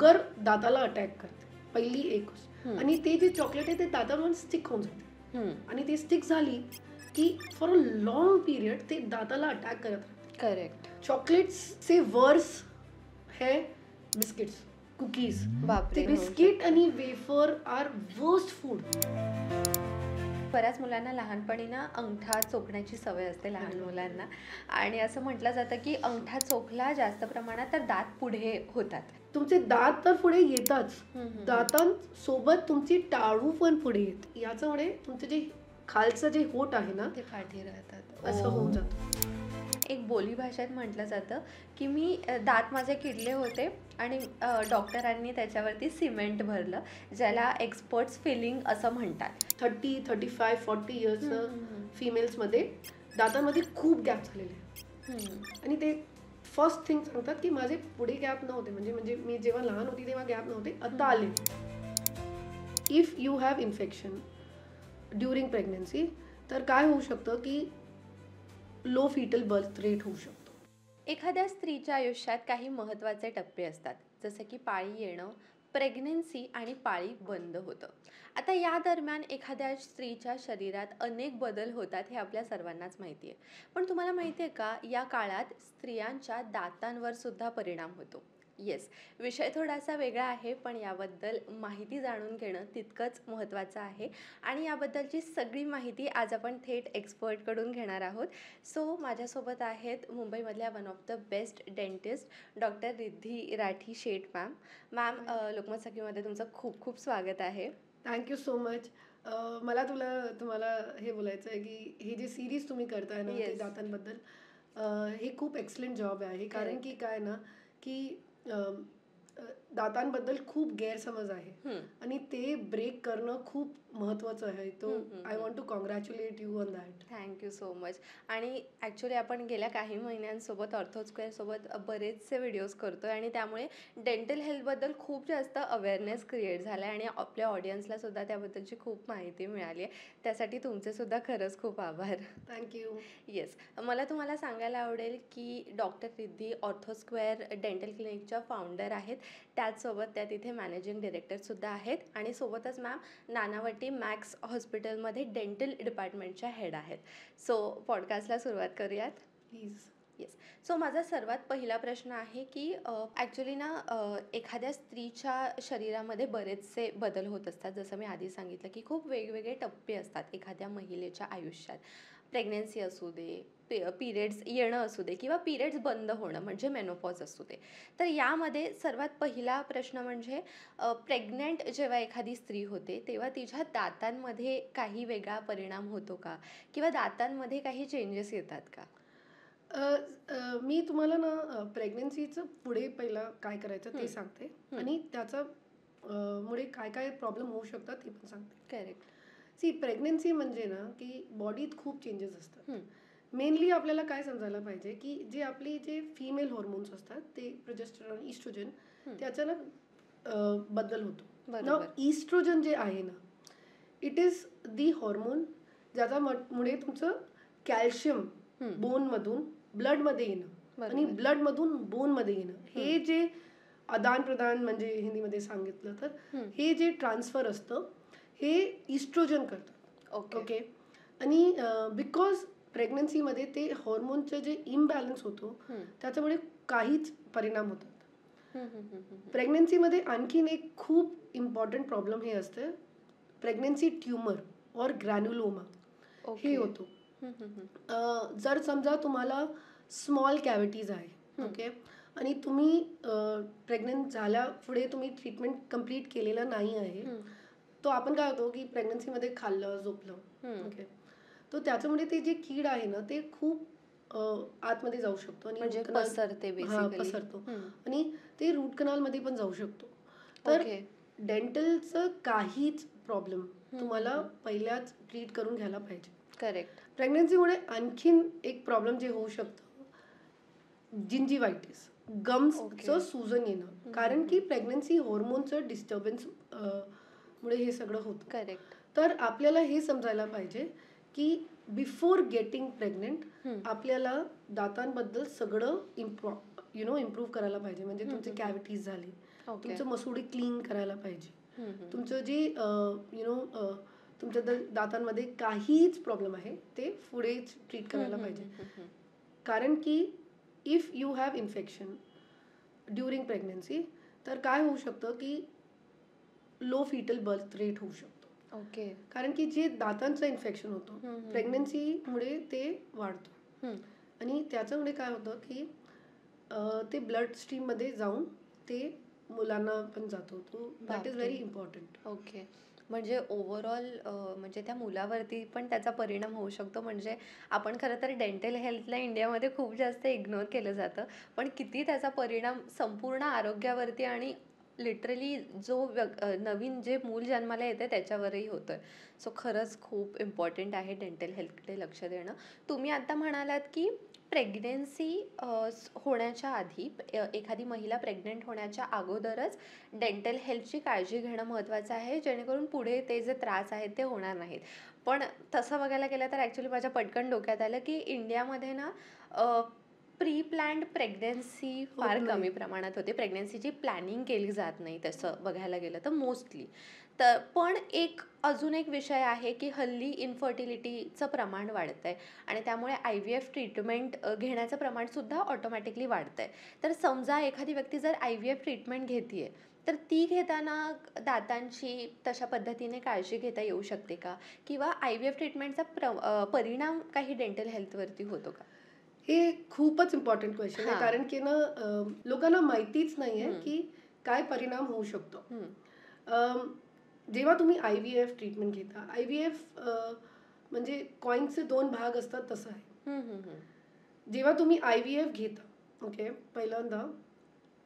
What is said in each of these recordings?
Sugar दाताला attack करते पहिली एक गोष्ट. आणि ते जे चॉकलेट आहे ते दातावर स्टिक होऊन जाते आणि ती स्टिक झाली की फॉर अ लॉंग पिरियड ते दाताला अटॅक करत राहते. करेक्ट. चॉकलेट्सचे वर्स हे बिस्किट्स, कुकीज. ते बिस्किट आणि वेफर आर वर्स्ट फूड. बऱ्याच मुलांना लहानपणी ना अंगठा चोखण्याची सवय असते लहान मुलांना, आणि असं म्हटलं जातं की अंगठा चोखला जास्त प्रमाणात तर दात पुढे होतात. तुमचे दात तर पुढे येतात, दातांसोबत तुमची टाळू पण पुढे येते. याच्यामुळे तुमचे जे खालचं जे होठ आहे ना ते पाठी राहतात, असं होऊन जातं. एक बोली भाषेत म्हटलं जातं की मी दात माझे किडले होते आणि डॉक्टरांनी त्याच्यावरती सिमेंट भरलं, ज्याला एक्सपर्ट्स फिलिंग असं म्हणतात. 30, 35, 40 इयर्स फिमेल्समध्ये दातांमध्ये खूप गॅप झालेले आहे. आणि ते फर्स्ट थिंग सांगतात की माझे पुढे गॅप नव्हते, म्हणजे मी जेव्हा लहान होती तेव्हा गॅप नव्हते, आता आले. If you have infection during pregnancy तर काय होऊ शकतं की लो फिटल बर्थ रेट होऊ शकतो. एखाद्या स्त्रीच्या आयुष्यात काही महत्त्वाचे टप्पे असतात, जसं की पाळी येणं, प्रेग्नन्सी आणि पाळी बंद होतं. आता या दरम्यान एखाद्या स्त्रीच्या शरीरात अनेक बदल होतात हे आपल्या सर्वांनाच माहिती आहे. पण तुम्हाला माहिती आहे का, या काळात स्त्रियांच्या दातांवर सुद्धा परिणाम होतो. येस, विषय थोडासा वेगळा आहे, पण याबद्दल माहिती जाणून घेणं तितकंच महत्त्वाचं आहे. आणि याबद्दलची सगळी माहिती आज आपण थेट एक्सपर्टकडून घेणार आहोत. सो माझ्यासोबत आहेत मुंबईमधल्या one of the best dentist doctor Riddhi Rathi Sheth ma'am. Ma'am, Lokmat सखीमध्ये तुमचं खूप खूप स्वागत आहे. Thank you so much. मला तुम्हाला हे बोलायचं आहे की हे जे सिरीज तुम्ही करताय ना ते दातांबद्दल, हे खूप एक्सलंट जॉब आहे. कारण की काय ना की दातांबद्दल खूप गैरसमज आहे आणि ते ब्रेक करणं खूप महत्त्वाचं आहे. तो I want to congratulate you on that. Thank you so much. आणि ॲक्च्युली आपण गेल्या काही महिन्यांसोबत ऑर्थोस्क्वेअरसोबत बरेचसे व्हिडिओज करतो आहे आणि त्यामुळे डेंटल हेल्थबद्दल खूप जास्त अवेअरनेस क्रिएट झाला आहे आणि आपल्या ऑडियन्सलासुद्धा त्याबद्दलची खूप माहिती मिळाली आहे. त्यासाठी तुमचेसुद्धा खरंच खूप आभार. थँक्यू. येस, मला तुम्हाला सांगायला आवडेल की डॉक्टर रिद्धी ऑर्थोस्क्वेअर डेंटल क्लिनिकच्या फाउंडर आहेत. त्याचसोबत त्या तिथे मॅनेजिंग डिरेक्टरसुद्धा आहेत आणि सोबतच मॅम नानावटी मॅक्स हॉस्पिटलमध्ये डेंटल डिपार्टमेंटच्या हेड आहेत. सो पॉडकास्टला सुरुवात करूयात प्लीज. येस. सो माझा सर्वात पहिला प्रश्न आहे की ॲक्च्युली ना एखाद्या स्त्रीच्या शरीरामध्ये बरेचसे बदल होत असतात. जसं मी आधी सांगितलं की खूप वेगवेगळे टप्पे असतात एखाद्या महिलेच्या आयुष्यात. प्रेग्नन्सी असू दे, पिरियड्स येणं असू दे किंवा पिरियड्स बंद होणं म्हणजे मेनोपॉज असू दे. तर यामध्ये सर्वात पहिला प्रश्न म्हणजे प्रेग्नंट जेव्हा एखादी स्त्री होते तेव्हा तिच्या दातांमध्ये काही वेगळा परिणाम होतो का, किंवा दातांमध्ये काही चेंजेस येतात का? मी तुम्हाला ना प्रेग्नन्सीचं पुढे पहिला काय करायचं ते सांगते आणि त्याचा मुळे काय काय प्रॉब्लेम होऊ शकतात ते पण सांगते. करेक्ट. सी, प्रेग्नन्सी म्हणजे ना की बॉडीत खूप चेंजेस असतात. मेनली आपल्याला काय समजायला पाहिजे की जे आपले जे फिमेल हॉर्मोन्स असतात ते प्रोजेस्टेरॉन, इस्ट्रोजन, त्याचा ना बदल होतो ना. इस्ट्रोजन जे आहे ना, इट इज दी हॉर्मोन ज्याच्यामुळे तुमचं कॅल्शियम बोनमधून ब्लडमध्ये येणं आणि ब्लडमधून बोनमध्ये येणं, हे जे आदान प्रदान म्हणजे हिंदीमध्ये सांगितलं तर हे जे ट्रान्सफर असतं हे इस्ट्रोजन करतं. ओके. आणि बिकॉज प्रेग्नन्सीमध्ये ते हॉर्मोनचं जे इम्बॅलन्स होतो त्याच्यामुळे काहीच परिणाम होतात. प्रेग्नन्सीमध्ये आणखीन एक खूप इम्पॉर्टंट प्रॉब्लेम हे असतं, प्रेग्नन्सी ट्युमर और ग्रॅन्युलोमा हे होतो. जर समजा तुम्हाला स्मॉल कॅव्हिटीज आहे, ओके, आणि तुम्ही प्रेग्नंट झाल्या पुढे तुम्ही ट्रीटमेंट कम्प्लीट केलेलं नाही आहे, तो आपण काय होतो की प्रेग्नन्सीमध्ये खाल्लं झोपलं, ओके, तो त्याच्यामुळे ते जे कीड आहे ना ते खूप आतमध्ये जाऊ शकतो आणि पसरतो आणि ते रूट कनालमध्ये पण जाऊ शकतो. तर डेंटलचं काहीच प्रॉब्लेम तुम्हाला पहिल्याच ट्रीट करून घ्यायला पाहिजे. करेक्ट. प्रेग्नन्सीमुळे आणखीन एक प्रॉब्लेम जे होऊ शकतं, जिंजिवायटिस, गम्सचं सुजन येणं, कारण की प्रेग्नन्सी हॉर्मोनचं डिस्टर्बन्स मुळे हे सगळं होतं. करेक्ट. तर आपल्याला हे समजायला पाहिजे की बिफोर गेटिंग प्रेग्नेंट आपल्याला दातांबद्दल सगळं इम्प्रूव्ह करायला पाहिजे. म्हणजे तुमचे कॅव्हिटीज झाले, ओके. तुमचं मसुडी क्लीन करायला पाहिजे. तुमचं जे तुमच्या दातांमध्ये काहीच प्रॉब्लेम आहे ते पुढेच ट्रीट करायला पाहिजे. कारण की if you have infection during pregnancy तर काय होऊ शकतं की लो फिटल बर्थ रेट होऊ शकतो. ओके. कारण की जे दातांचं इन्फेक्शन होतं प्रेग्नन्सीमुळे ते वाढतं आणि त्याच्यामुळे काय होतं की ते ब्लड स्ट्रीममध्ये जाऊन ते मुलांना पण जातो. तो that is very important. Okay. म्हणजे ओव्हरऑल म्हणजे त्या मुलावरती पण त्याचा परिणाम होऊ शकतो. म्हणजे आपण खरं तर डेंटल हेल्थला इंडियामध्ये खूप जास्त इग्नोर केलं जातं, पण किती त्याचा परिणाम संपूर्ण आरोग्यावरती आणि लिटरली जो नवीन जे मूल जन्माला येते त्याच्यावरही होतोय. सो खरंच खूप इम्पॉर्टंट आहे डेंटल हेल्थकडे लक्ष देणं. तुम्ही आता म्हणालात की प्रेग्नेन्सी होण्याच्या आधी एखादी महिला प्रेग्नेंट होण्याच्या अगोदरच डेंटल हेल्थची काळजी घेणं महत्त्वाचं आहे, जेणेकरून पुढे ते जे त्रास आहेत ते होणार नाहीत. पण तसं बघायला गेलं तर ॲक्च्युली माझ्या पटकन डोक्यात आलं की इंडियामध्ये ना प्री प्लॅन्ड प्रेग्नन्सी फार कमी प्रमाणात होते. प्रेग्नन्सीची प्लॅनिंग केली जात नाही तसं बघायला गेलं तर मोस्टली. तर पण अजून एक विषय आहे की हल्ली इन्फर्टिलिटीचं प्रमाण वाढतं आहे आणि त्यामुळे IVF ट्रीटमेंट घेण्याचं प्रमाणसुद्धा ऑटोमॅटिकली वाढतं आहे. तर समजा एखादी व्यक्ती जर IVF ट्रीटमेंट घेते आहे तर ती घेताना दातांची तशा पद्धतीने काळजी घेता येऊ शकते का? किंवा IVF ट्रीटमेंटचा परिणाम काही डेंटल हेल्थवरती होतो का? हे खूपच इम्पॉर्टंट क्वेश्चन आहे. कारण की ना लोकांना माहितीच नाही आहे की काय परिणाम होऊ शकतो. जेव्हा तुम्ही IVF ट्रीटमेंट घेता, IVF म्हणजे कॉईनचे 2 भाग असतात तसं आहे. जेव्हा तुम्ही IVF घेता, ओके, पहिल्यांदा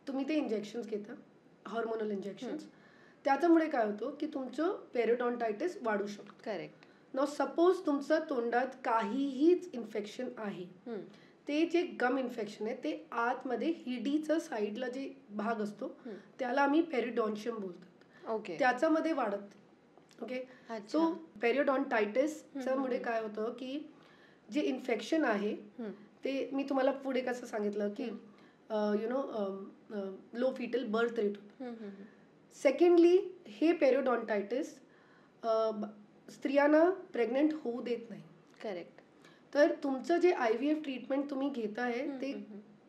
तुम्ही ते इंजेक्शन्स घेता, हॉर्मोनल इंजेक्शन्स. त्याच्यामुळे काय होतं की तुमचं पेरिडॉन्टायटिस वाढू शकतं. करेक्ट. नाउ सपोज तुमच्या तोंडात काहीहीच इन्फेक्शन आहे, ते जे गम इन्फेक्शन आहे ते आतमध्ये हिडीचं साईडला जे भाग असतो त्याला आम्ही पेरिडॉन्शियम बोलतात. ओके. त्याच्यामध्ये वाढत. ओके. सो पेरिडॉन्टायटिसच्या मुळे काय होतं की जे इन्फेक्शन आहे ते मी तुम्हाला पुढे कसं सांगितलं की लो फिटल बर्थ रेट होतं. सेकंडली हे पेरिडॉन्टायटिस स्त्रियांना प्रेग्नेंट होऊ देत नाही. करेक्ट. तर तुमचं जे IVF ट्रीटमेंट तुम्ही घेताय ते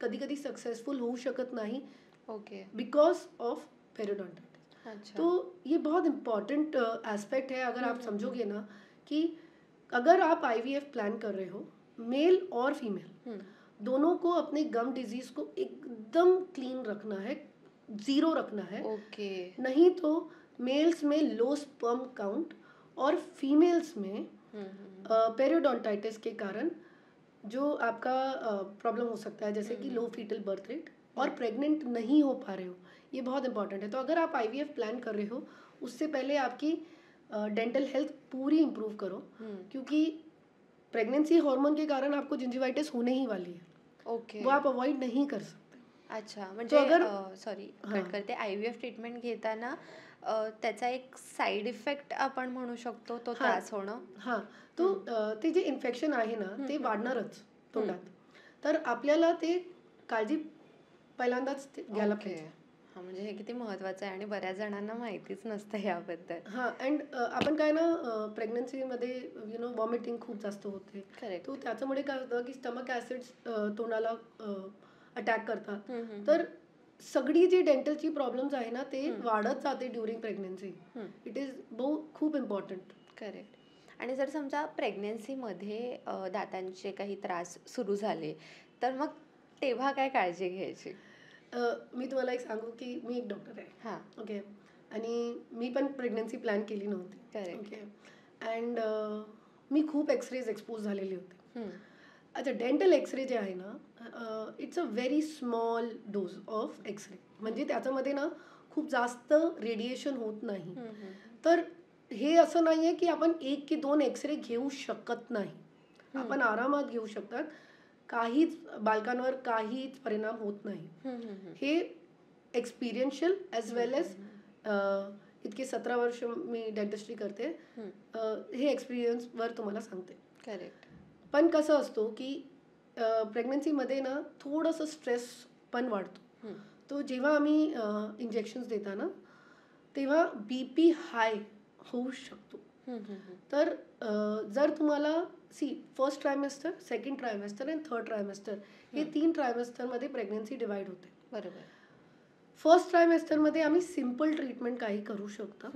कधी कधी सक्सेसफुल होऊ शकत नाही. ओके. Because of periodontitis. अच्छा. तो ये बहुत इम्पॉर्टेंट एस्पेक्ट है. अगर आप समझोगे ना कि अगर आप IVF प्लान कर रहे हो, मेल और फीमेल दोनों को अपने गम डिजीज को एकदम क्लीन रखना है, 0 रखना है. ओके. नहीं तो मेल्स में लो स्पर्म काउंट और फीमेल्स में पेरिडॉन्टाइटिस के कारण जो आपका प्रॉब्लम हो सकता है, जैसे कि लो फीटल बर्थ रेट और प्रेग्नेंट नहीं हो पा रहे हो. ये बहुत इंपॉर्टेंट है. तो अगर आप IVF प्लान कर रहे हो उससे पहले आपकी डेंटल हेल्थ पूरी इम्प्रूव करो, क्योंकि प्रेगनेंसी हार्मोन के कारण आपको जिंजिवाइटिस होने ही वाली है. ओके. वो आप अवॉइड नहीं कर सकते. अच्छा. म्हणजे सॉरी कट करते. IVF ट्रीटमेंट घेताना त्याचा एक साईड इफेक्ट आपण म्हणू शकतो तो त्रास होणं. हां. तो ते जे इन्फेक्शन आहे ना ते वाढणारच तोंडात. तर आपल्याला ते काळजी पहिल्यांदाच घ्यायला पाहिजे. हां, म्हणजे हे किती महत्त्वाचं आहे आणि बऱ्याच जणांना माहितीच नसतं याबद्दल. हां. अँड आपण काय ना प्रेग्नन्सीमध्ये वॉमिटिंग खूप जास्त होते. करेक्ट. तो त्याच्यामुळे काय होतं की स्टमक ॲसिड्स तोंडाला अटॅक करतात. तर सगळी जी डेंटलची प्रॉब्लेम्स आहे ना ते वाढत जाते ड्युरिंग प्रेग्नन्सी. इट इज खूप इम्पॉर्टंट. करेक्ट. आणि जर समजा प्रेग्नन्सीमध्ये दातांचे काही त्रास सुरू झाले तर मग तेव्हा काय काळजी घ्यायची? मी तुम्हाला एक सांगू की मी एक डॉक्टर आहे. हां. ओके. आणि मी पण प्रेग्नन्सी प्लॅन केली नव्हती. करेक्ट. ओके. अँड मी खूप एक्सरेज एक्सपोज झालेली होते. अच्छा, डेंटल एक्सरे जे आहे ना it's a very small dose of x ray. म्हणजे त्याच्यामध्ये ना खूप जास्त रेडिएशन होत नाही. तर हे असं नाही आहे की आपण 1 की 2 एक्सरे घेऊ शकत नाही. आपण आरामात घेऊ शकतात. काहीच बालकांवर काहीच परिणाम होत नाही. हे एक्सपिरियन्शियल ॲज वेल एज इतके 17 वर्ष मी डेंटिस्ट्री करते, हे एक्सपिरियन्सवर तुम्हाला सांगते. करेक्ट. पण कसं असतो की प्रेग्नन्सीमध्ये ना थोडंसं स्ट्रेस पण वाढतो. तो जेव्हा आम्ही इंजेक्शन्स देताना तेव्हा BP हाय होऊ शकतो. तर जर तुम्हाला फर्स्ट ट्रायमेस्टर, सेकंड ट्रायमेस्टर आणि थर्ड ट्रायमेस्टर हे 3 ट्रायमेस्टरमध्ये प्रेग्नन्सी डिवाइड होते. बरोबर. फर्स्ट ट्रायमेस्टरमध्ये आम्ही सिम्पल ट्रीटमेंट काही करू शकतो.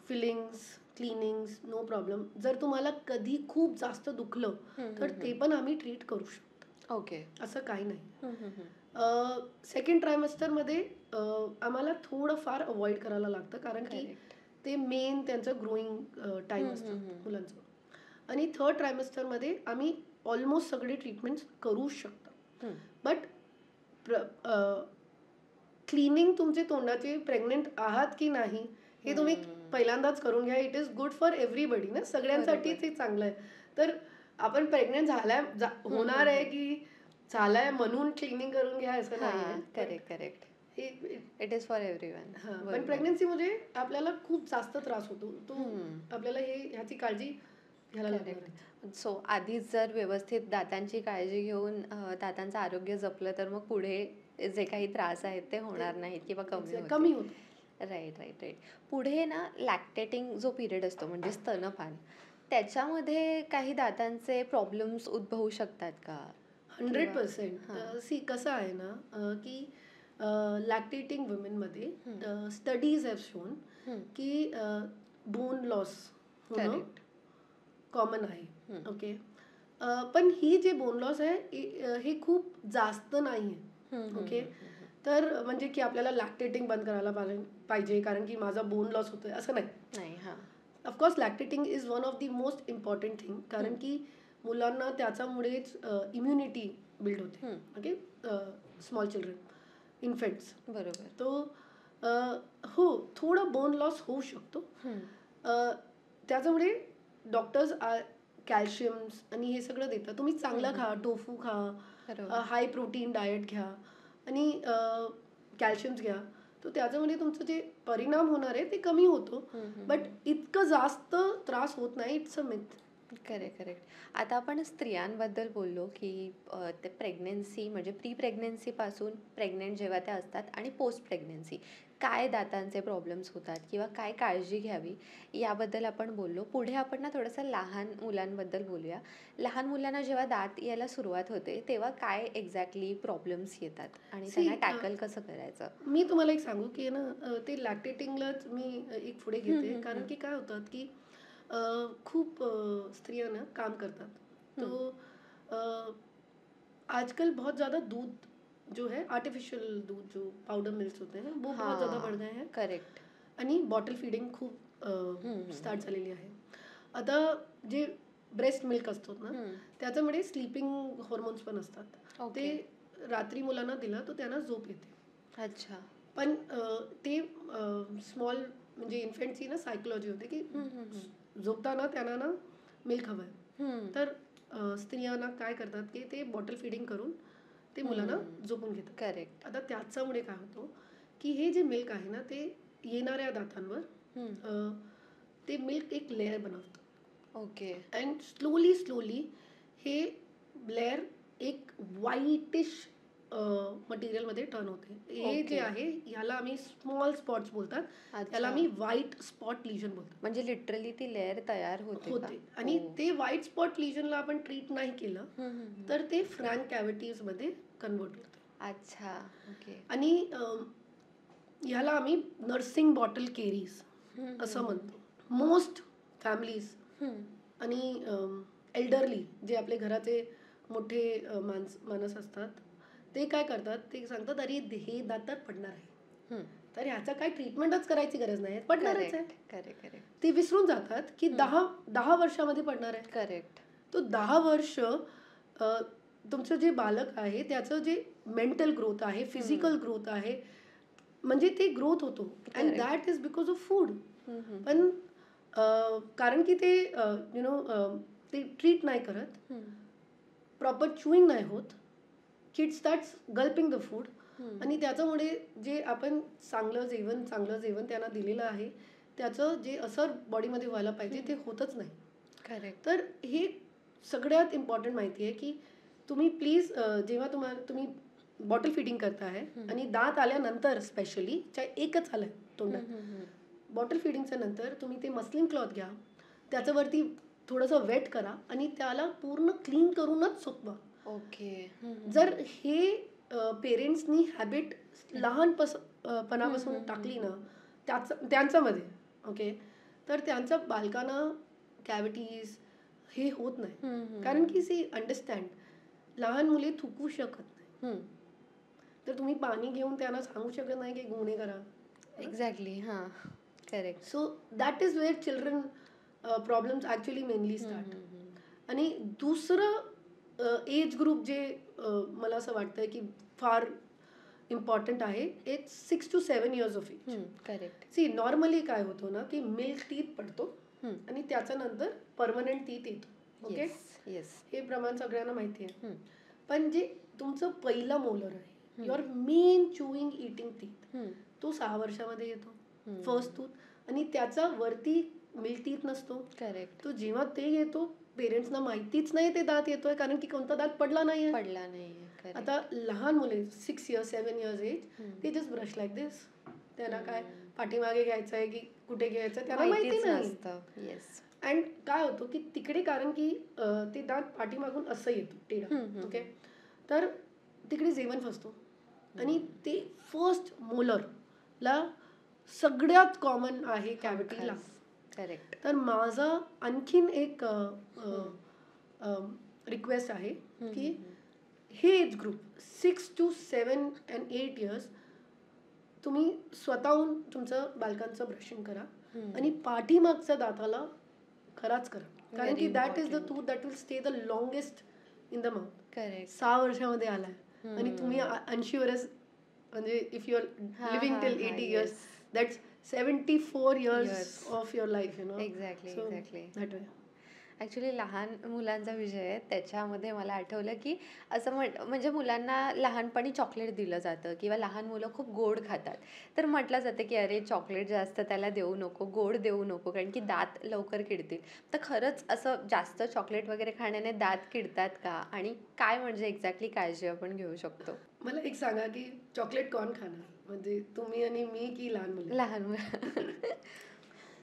Fillings, cleanings, no problem. जर तुम्हाला कधी खूप जास्त दुखलं तर ते पण आम्ही ट्रीट करू शकतो. ओके. असं काही नाही. सेकंड ट्रायमेस्टरमध्ये आम्हाला थोडंफार अवॉइड करायला लागतं कारण की ते मेन त्यांचं ग्रोईंग टाईम असतं मुलांचं. आणि थर्ड ट्रायमेस्टरमध्ये आम्ही ऑलमोस्ट सगळे ट्रीटमेंट्स करू शकतो. बट क्लिनिंग तुमचे तोंडाचे प्रेग्नेंट आहात की नाही हे तुम्ही पहिल्यांदाच करून घ्या. It is good for everybody ना, सगळ्यांसाठीच हे चांगलं आहे. तर आपण प्रेग्नेंट होणार आहे की झालाय म्हणून क्लिनिंग करून घ्या असं नाही. Correct. It is for everyone. पण प्रेग्नन्सीमध्ये आपल्याला खूप जास्त त्रास होतो, तो आपल्याला ह्याची काळजी घ्यायला लागते. सो आधीच जर व्यवस्थित दातांची काळजी घेऊन दातांचं आरोग्य जपलं तर मग पुढे जे काही त्रास आहेत ते होणार नाहीत किंवा कमी होत. राईट. पुढे ना लॅक्टेटिंग जो पिरियड असतो म्हणजे स्तनपान, त्याच्यामध्ये काही दातांचे प्रॉब्लेम्स उद्भवू शकतात का? 100%. कसं आहे ना की लॅक्टेटिंग वुमेनमध्ये स्टडीज हॅव शोन की बोन लॉस होणं कॉमन आहे. ओके. पण ही जे बोन लॉस आहे हे खूप जास्त नाही आहे. ओके. तर म्हणजे की आपल्याला लॅक्टेटिंग बंद करायला पाहिजे कारण की माझा बोन लॉस होतोय असं नाही. Of course lactating is one of the most important thing कारण की मुलांना त्याच्यामुळेच इम्युनिटी बिल्ड होते. ओके. Small children, infants. बरोबर. तो हो थोडं बोन लॉस होऊ शकतो. त्याच्यामुळे डॉक्टर्स कॅल्शियम्स आणि हे सगळं देतात. तुम्ही चांगलं खा, टोफू खा, हाय प्रोटीन डाएट घ्या आणि कॅल्शियम्स घ्या. तर त्याच्यामध्ये तुमचं जे परिणाम होणार आहे ते कमी होतो. बट इतकं जास्त त्रास होत नाही. It's a myth. करेक्ट. आता आपण स्त्रियांबद्दल बोललो की ते प्रेग्नेन्सी म्हणजे प्री प्रेग्नेन्सीपासून प्रेग्नेंट जेव्हा त्या असतात आणि पोस्ट प्रेग्नेन्सी काय दातांचे प्रॉब्लेम्स होतात किंवा काय काळजी घ्यावी याबद्दल आपण बोललो. पुढे आपण ना थोडंसं लहान मुलांबद्दल बोलूया. लहान मुलांना जेव्हा दात यायला सुरुवात होते तेव्हा काय एक्झॅक्टली प्रॉब्लेम्स येतात आणि त्यांना टॅकल कसं करायचं? मी तुम्हाला एक सांगू की ना ते लॅक्टेटिंगलाच मी एक पुढे घेते कारण की काय होतात की खूप स्त्रियां ना काम करतात. तो आजकल बहुत ज़्यादा दूध जो है आर्टिफिशियल दूध जो पाउडर मिल्स होते हैं वो बहुत ज़्यादा बढ़ गए हैं. करेक्ट. आणि बॉटल फीडिंग खूप स्टार्ट झालेली आहे. आता जे ब्रेस्ट मिल्क असतो ना त्याच्यामध्ये स्लीपिंग हॉर्मोन्स पण असतात. ते रात्री मुलांना दिलं तर त्यांना झोप येते. अच्छा. पण ते स्मॉल म्हणजे इन्फंटची ना सायकोलॉजी होते की झोपताना त्यांना ना मिल्क हवं आहे. तर स्त्रियांना काय करतात की ते बॉटल फीडिंग करून ते मुलांना झोपून घेतात. करेक्ट. आता त्याच्यामुळे काय होतं की हे जे मिल्क आहे ना ते येणाऱ्या दातांवर ते मिल्क एक लेअर बनवतं. ओके. अँड स्लोली हे लेअर एक व्हाईटिश मटेरियलमध्ये टर्न होते. हे जे आहे ह्याला आम्ही स्मॉल स्पॉट्स बोलतात. त्याला आम्ही व्हाईट स्पॉट लिजन बोलतो. म्हणजे लिटरली ती लेअर तयार होते. आणि ते व्हाईट स्पॉट लिजनला आपण ट्रीट नाही केलं तर ते फ्रँक कॅव्हिटीज मध्ये कन्वर्ट होते. अच्छा. ओके. आणि ह्याला आम्ही नर्सिंग बॉटल केरीज असं म्हणतो. मोस्ट फॅमिलीज आणि एल्डरली जे आपले घराचे मोठे माणस असतात ते काय करतात ते सांगतात अरे हे दातात पडणार आहे तर ह्याचा काय ट्रीटमेंटच करायची गरज नाही, पडणारच आहे. करेक्ट. ते विसरून जातात की 10 वर्षामध्ये पडणार आहे. करेक्ट. तो 10 वर्ष तुमचं जे बालक आहे त्याचं जे मेंटल ग्रोथ आहे, फिजिकल ग्रोथ आहे म्हणजे ते ग्रोथ होतो. And that is because of food. पण कारण की ते ते ट्रीट नाही करत, प्रॉपर च्युईंग नाही होत, किड स्टार्ट्स गल्पिंग द फूड आणि त्याच्यामुळे जे आपण चांगलं जेवण त्यांना दिलेलं आहे त्याचं जे असर बॉडीमध्ये व्हायला पाहिजे ते होतच नाही. करेक्ट. तर हे सगळ्यात इम्पॉर्टंट माहिती आहे की तुम्ही प्लीज जेव्हा तुम्ही बॉटल फिडिंग करत आहे आणि दात आल्यानंतर स्पेशली चाहे एकच आलंय तोंडात, बॉटल फिडिंगच्या नंतर तुम्ही ते मस्लिन क्लॉथ घ्या, त्याच्यावरती थोडंसं वेट करा आणि त्याला पूर्ण क्लीन करूनच सुकवा. ओके. जर हे पेरेंट्सनी हॅबिट पणापासून टाकली ना त्यांच्यामध्ये, ओके, तर त्यांच्या बालकांना कॅव्हिटीज हे होत नाही. कारण की सी अंडरस्टँड, लहान मुले थुकू शकत नाही, तर तुम्ही पाणी घेऊन त्यांना सांगू शकत नाही की गुणे करा. एक्झॅक्टली. हां, correct. So that is where children problems actually mainly start. आणि दुसरं एज ग्रुप जे मला असं वाटतं की फार इम्पॉर्टंट आहे, it's 6 to 7 years of age. Correct. See normally काय होतं ना की मिल्क टीथ पडतो आणि त्याच्यानंतर परमनंट टीथ येतो. Okay, yes. हे प्रमाण सगळ्यांना माहिती आहे. पण जे तुमचं पहिलं मोलर आहे, your main chewing eating teeth, तो 6 वर्षामध्ये येतो, फर्स्ट टूथ. आणि त्याचा वरती मिल्क टीथ नसतो. करेक्ट. तो जेव्हा ते येतो पेरेंट्सना माहितीच नाही ते दात येतोय, कारण की कोणता दात पडला नाहीये. आता लहान मुले 6 years 7 years एज, ते जस्ट ब्रश लाईक दिस. त्यांना काय पाठीमागे घ्यायचं आहे की कुठे घ्यायचं त्यांना माहिती नाही. येस. अँड काय होतं की तिकडे, कारण की ते दात पाठीमागून असं येतो टेढा. ओके, तर तिकडे जेवण फसतो आणि ते फर्स्ट मोलरला सगळ्यात कॉमन आहे कॅव्हिटीला. करेक्ट. तर माझा आणखीन एक रिक्वेस्ट आहे की हे age group 6 to 7 and 8 years तुम्ही स्वतःहून तुमचं बालकांचं ब्रशिंग करा आणि पाठीमागच्या दाताला खराच करा, कारण की that is the tooth that will stay the longest in the mouth. Correct. 6 वर्षामध्ये आलाय आणि तुम्ही 80 वर्ष, म्हणजे if you are living till 80 years, that's 74 years of your life, you know. Exactly. That way. Actually लहान मुलांचा विषय आहे, त्याच्यामध्ये मला आठवलं की असं म्हणजे मुलांना लहानपणी चॉकलेट दिलं जातं किंवा लहान मुलं खूप गोड खातात, तर म्हटलं जातं की अरे चॉकलेट जास्त त्याला देऊ नको, गोड देऊ नको, कारण की दात लवकर किडतील. तर खरंच असं जास्त चॉकलेट वगैरे खाण्याने दात किडतात का, आणि काय म्हणजे एक्झॅक्टली काळजी आपण घेऊ शकतो? मला एक सांगा की चॉकलेट कोण खाणार, म्हणजे तुम्ही आणि मी की लहान मुलं? लहान मुलं.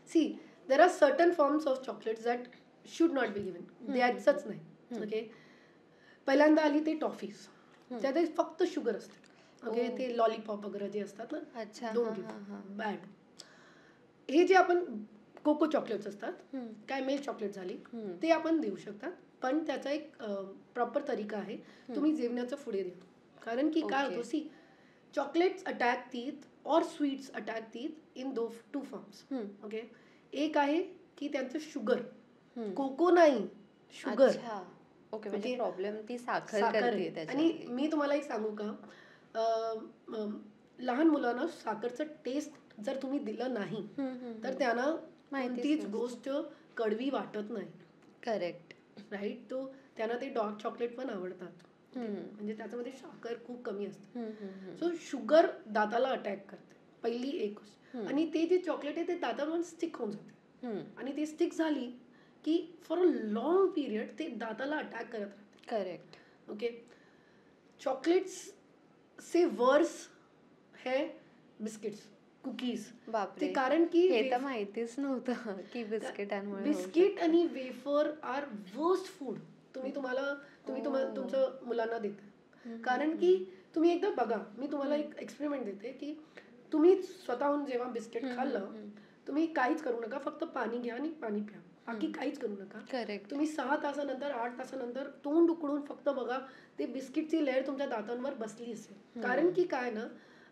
See, there are certain forms of chocolates that should not be given, द्यायचंच नाही. ओके, पहिल्यांदा आली ते टॉफीज, त्यात फक्त शुगर असते. ओके, ते लॉलीपॉप वगैरे जे असतात ना, अच्छा. बॅड. हे जे आपण कोको चॉकलेट्स असतात, काय मिल्क चॉकलेट झाली, ते आपण देऊ शकता, पण त्याचा एक प्रॉपर तरीका आहे. तुम्ही जेवणाचं पुढे द्या, कारण की काय होतं, सी, चॉकलेट्स अटॅक टीथ और sweets attack teeth in 2 forms. Okay, एक आहे की त्यांचं शुगर, कोको नाही, शुगर. ओके, म्हणजे प्रॉब्लेम ती साखर आहे. आणि मी तुम्हाला एक सांगू का, लहान मुलांना साखरचं टेस्ट जर तुम्ही दिलं नाही तर त्यांना कोणतीच गोष्ट कडवी वाटत नाही. करेक्ट. राईट. तो त्यांना ते डार्क चॉकलेट पण आवडतात, म्हणजे त्याच्यामध्ये साखर खूप कमी असते. सो शुगर दाताला अटॅक करते, पहिली एक गोष्ट. आणि ते जे चॉकलेट आहे ते दातावर स्टिक होऊन जाते, आणि ते स्टिक झाली की फॉर अ लॉंग पिरियड ते दाताला अटॅक करत राहते. करेक्ट. ओके, चॉकलेट्स से वर्स है बिस्किट्स, कुकीज. बापरे, कारण की हे तर माहितीच नव्हतं की बिस्किटांमुळे. बिस्किट आणि वेफर आर वर्स्ट फूड तुम्ही तुमच्या मुलांना देता. कारण की तुम्ही एकदा बघा, मी तुम्हाला एक एक्सपेरिमेंट देते की तुम्ही स्वतःहून जेव्हा बिस्किट खाल्लं, तुम्ही काहीच करू नका, फक्त पाणी घ्या आणि पाणी प्या, बाकी काहीच करू नका. करेक्ट. तुम्ही 6 तासानंतर 8 तासानंतर तोंड उकडून फक्त बघा, ते बिस्किटची लेअर तुमच्या दातांवर बसली असेल. कारण की काय ना,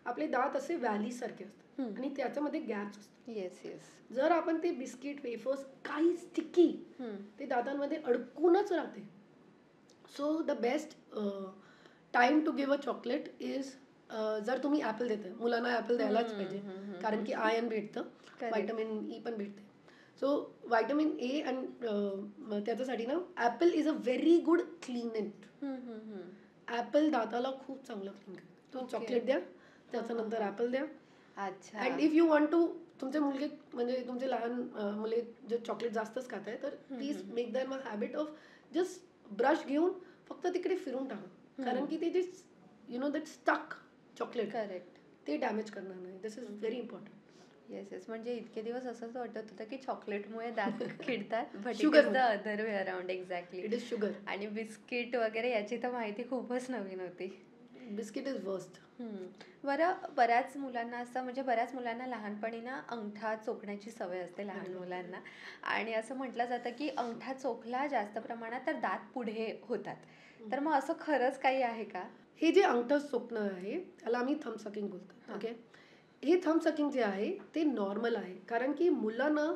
आपले दात असे व्हॅली सारखे असतात आणि त्याच्यामध्ये गॅप्स असतात. येस. जर आपण ते बिस्किट वेफर्स काही स्टिकी ते दातांमध्ये अडकूनच राहते. So the best time to give a chocolate is, जर तुम्ही ॲपल देताय, मुलांना ॲपल द्यायलाच पाहिजे, कारण की आयर्न भेटतं, व्हायटमिन ई पण भेटते. सो व्हायटमिन ए आणि त्याच्यासाठी ना apple is a very good cleanser. Apple दाताला खूप चांगलं क्लीन करतो. तो चॉकलेट द्या, त्याच्यानंतर ॲपल द्या. अच्छा. And if you want to, तुमचे मुलगे म्हणजे तुमचे लहान मुले जे चॉकलेट जास्तच खात आहे, तर please make them a habit of just brush घेऊन फक्त तिकडे फिरून टाका, कारण की ते जे you know that stuck chocolate, correct. ते डॅमेज करणार नाही. This is very important. Yes yes. म्हणजे इतके दिवस असंच वाटत होतं की चॉकलेटमुळे दात किडतात, but it Sugar is the other way around. Exactly. It is sugar. आणि बिस्किट वगैरे याची तर माहिती खूपच नवीन होती. Biscuit is worst. बरं, बऱ्याच मुलांना असं, म्हणजे बऱ्याच मुलांना लहानपणी ना अंगठा चोखण्याची सवय असते लहान मुलांना, आणि असं म्हटलं जातं की अंगठा चोखला जास्त प्रमाणात तर दात पुढे होतात. तर मग असं खरंच काही आहे का? हे जे अंगठा चोखणं आहे त्याला आम्ही थंब सकिंग बोलतो. ओके, हे थंब सकिंग जे आहे ते नॉर्मल आहे, कारण की मुलांना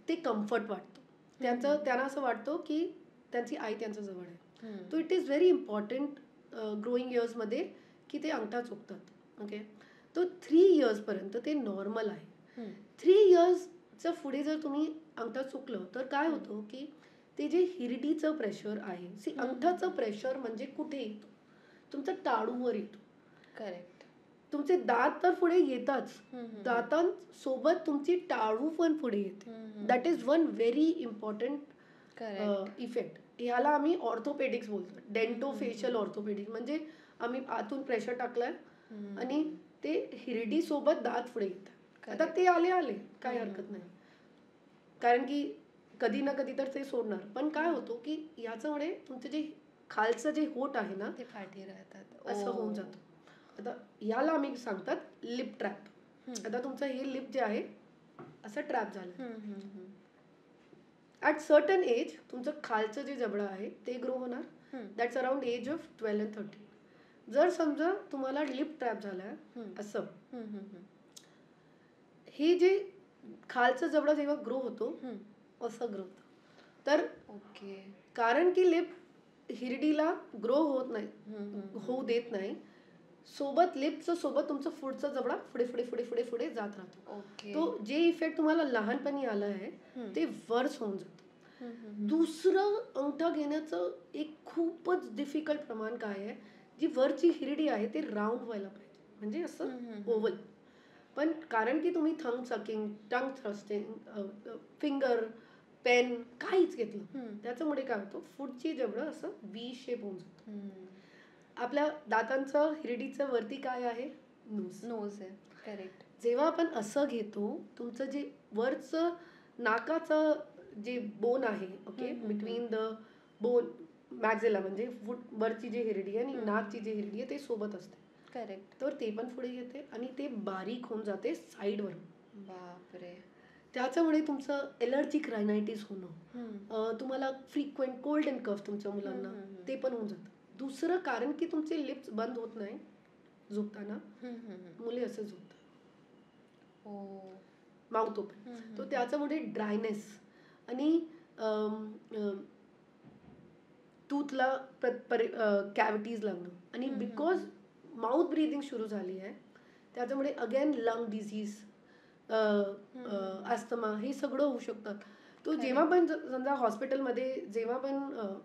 ते कम्फर्ट वाटतं. त्यांना असं वाटतं की त्यांची आई त्यांच्या जवळ आहे. तो it is very important growing इयर्समध्ये की ते अंगठा चोखतात. ओके, तो 3 इयर्सपर्यंत ते नॉर्मल आहे. 3 इयर्सच्या पुढे जर तुम्ही अंगठा चुकलं तर काय होतं की ते जे हिरडीचं प्रेशर आहे, अंगठाचं प्रेशर म्हणजे कुठे येतो, तुमचं टाळूवर येतो. करेक्ट. तुमचे दात तर पुढे येतात, दातांसोबत तुमची टाळू पण पुढे येते. That is one very important effect. ह्याला आम्ही ऑर्थोपेडिक्स बोलतो, डेंटोफेशियल ऑर्थोपेडिक्स. म्हणजे आम्ही आतून प्रेशर टाकलाय आणि ते हिरडी सोबत दात पुढे येतात. आता ते आले काही हरकत नाही, कारण की कधी ना कधी तर ते सोडणार. पण काय होतं की याच्यामुळे तुमचे जे खालचं जे होट आहे ना ते पाठी राहतात, असं होऊन जातं. आता याला आम्ही सांगतात लिप ट्रॅप. आता तुमचं हे लिप जे आहे असं ट्रॅप झालं. ॲट सर्टन एज तुमचं खालचं जे जबडा आहे ते ग्रो होणार. That's around age of 12 and 13. जर समजा तुम्हाला लिप ट्रॅप झालाय असं, हे जे खालचं जबडा जेव्हा ग्रो होतो असं ग्रो होतं, तर ओके, कारण की लिप हिरडीला ग्रो होत नाही, होऊ देत नाही, सोबत लिपचं सोबत तुमचं पुढचं जबडा पुढे पुढे पुढे पुढे पुढे जात राहतो. तो जे इफेक्ट तुम्हाला लहानपणी आला आहे ते वर्स होऊन जातं. दुसरं अंगठा घेण्याचं एक खूपच डिफिकल्ट प्रमाण काय आहे, जी वरची हिरडी आहे ते राऊंड व्हायला पाहिजे, म्हणजे असं ओव्हल. पण कारण की तुम्ही थंब सकिंग, टंग थ्रस्टिंग, फिंगर पेन काहीच घेतलं, त्याच्यामुळे काय होतं, पुढची जबडं असं व्ही शेप होऊन जातं. आपल्या दातांचं हिरडीचं वरती काय आहे, नोज आहे. करेक्ट. जेव्हा आपण असं घेतो, तुमचं जे वरचं नाकाचं जे बोन आहे, ओके, बिटवीन द बोन मॅक्झिला म्हणजे वरची जी हिरडी आहे आणि नाकची जी हिरडी आहे ते सोबत असते. करेक्ट. तर ते पण पुढे येते आणि ते बारीक होऊन जाते साईडवर. बापरे. त्याच्यामुळे तुमचं एलर्जिक रायनायटिस होणं, तुम्हाला फ्रिक्वेंट कोल्ड अँड कफ तुमच्या मुलांना ते पण होऊन जातं. दुसरं कारण की तुमचे लिप्स बंद होत नाही झोपताना, मुले असं झोपतात माउथ ओपन. तो त्याच्यामुळे ड्रायनेस आणि टूथला कॅव्हिटीज लागणं, आणि बिकॉज माउथ ब्रीदिंग सुरू झाली आहे त्याच्यामुळे अगेन लंग डिझीज, अस्थमा हे सगळं होऊ शकतात. तो जेव्हा पण समजा हॉस्पिटलमध्ये जेव्हा पण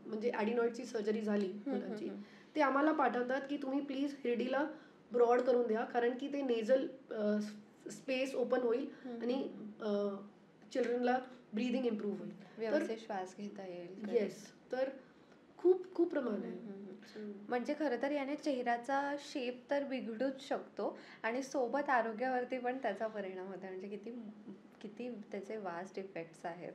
म्हणजे ॲडिनॉइडची सर्जरी झाली मुलांची, ते आम्हाला पाठवतात की तुम्ही प्लीज हिरडीला ब्रॉड करून द्या, कारण की ते नेझल स्पेस ओपन होईल आणि चिल्ड्रनला ब्रीदिंग इम्प्रूव्ह होईल, व्यवस्थित श्वास घेता येईल. येस, तर खूप खूप प्रमाण आहे. म्हणजे खरं तर याने चेहऱ्याचा शेप तर बिघडूच शकतो आणि सोबत आरोग्यावरती पण त्याचा परिणाम होतो. म्हणजे किती किती त्याचे वास्ट इफेक्ट्स आहेत.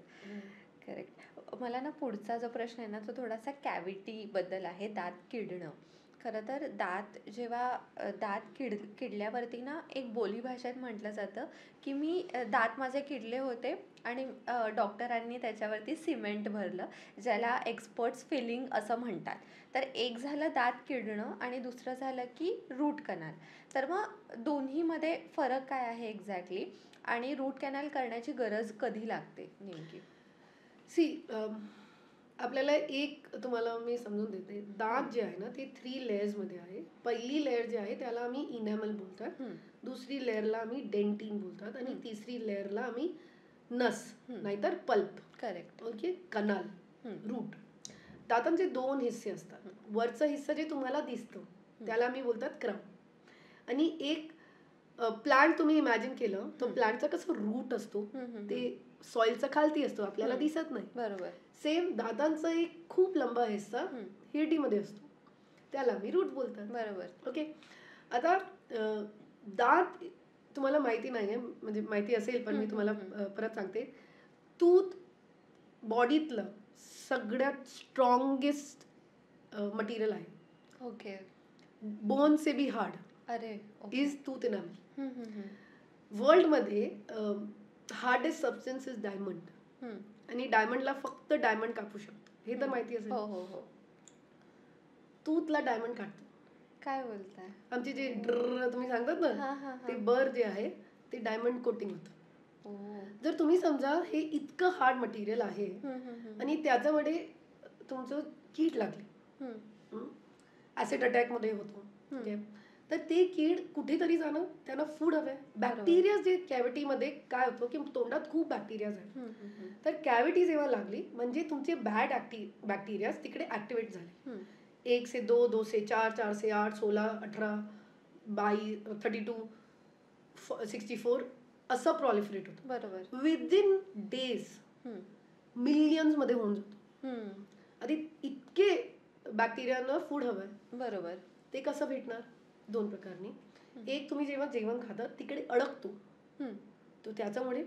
करेक्ट. मला ना पुढचा जो प्रश्न आहे ना तो थोडासा कॅव्हिटीबद्दल आहे, दात किडणं. खरं तर दात किडल्यावरती ना एक बोलीभाषेत म्हटलं जातं की दात माझे किडले होते आणि डॉक्टरांनी त्याच्यावरती सिमेंट भरलं, ज्याला एक्सपर्ट्स फिलिंग असं म्हणतात. तर एक झालं दात किडणं आणि दुसरं झालं की रूट कॅनल. तर मग दोन्हीमध्ये फरक काय आहे एक्झॅक्टली, आणि रूट कॅनल करण्याची गरज कधी लागते नेमकी? आपल्याला एक तुम्हाला मी समजून देते, दात जे आहे ना ते 3 लेयर्समध्ये आहे. पहिली लेयर जी आहे त्याला आम्ही इनॅमल बोलतात, दुसरी लेयरला आम्ही डेंटिन बोलतात आणि तिसरी लेयरला आम्ही नस नाहीतर पल्प. करेक्ट. ओके, कनाल, रूट. दातांचे 2 हिस्से असतात. वरचा हिस्सा जे तुम्हाला दिसतं त्याला आम्ही बोलतात क्राउन, आणि एक प्लांट तुम्ही इमॅजिन केलं तर प्लांटचा कसं रूट असतो ते सॉइलचा खालती असतो, आपल्याला दिसत नाही. बरोबर. सेम दातांचा एक खूप लंबा हिस्सा हिरडीमध्ये असतो, त्याला आम्ही रूट बोलतात. बरोबर. ओके. आता दात तुम्हाला माहिती नाहीये, म्हणजे माहिती असेल पण मी तुम्हाला परत सांगते. तूत बॉडीतलं सगळ्यात स्ट्रॉंगेस्ट मटेरियल आहे. ओके. बोन से बी हार्ड अरे इज टूथ एनामेल. वर्ल्डमध्ये हार्डेस्ट सबस्टन्स इज डायमंड, आणि डायमंडला फक्त डायमंड कापू शकतो, हे तर माहिती असेल. हो हो हो. तूतला डायमंड काढतो. काय बोलताय? आमचे जे ड्र तुम्ही सांगतात ना, ते बर जे आहे ते डायमंड कोटिंग होतं. जर तुम्ही समजा हे इतकं हार्ड मटेरियल आहे आणि त्याच्यामध्ये तुमचं कीड लागली, ऍसिड अटॅक मध्ये होतो, तर ते कीड कुठेतरी जाणं, त्यांना फूड हवंय. बॅक्टेरिया जे कॅव्हिटीमध्ये काय होतं की तोंडात खूप बॅक्टेरियाज आहेत, तर कॅव्हिटी जेव्हा लागली म्हणजे तुमचे बॅड बॅक्टेरियाज तिकडे ऍक्टिव्हेट झाले. 1 से 2, 2 से 4, 4 से 8, 16, 18, 22, 32, 64 असं प्रॉलिफरेट होतं. बरोबर. विदिन डेज मिलियन्स मध्ये होऊन जातो. आधी इतके बॅक्टेरियांना फूड हवंय. बरोबर. ते कसं भेटणार? 2 प्रकारनी. एक, तुम्ही जेव्हा जेवण खाता तिकडे अडकतो तो त्याच्यामुळे,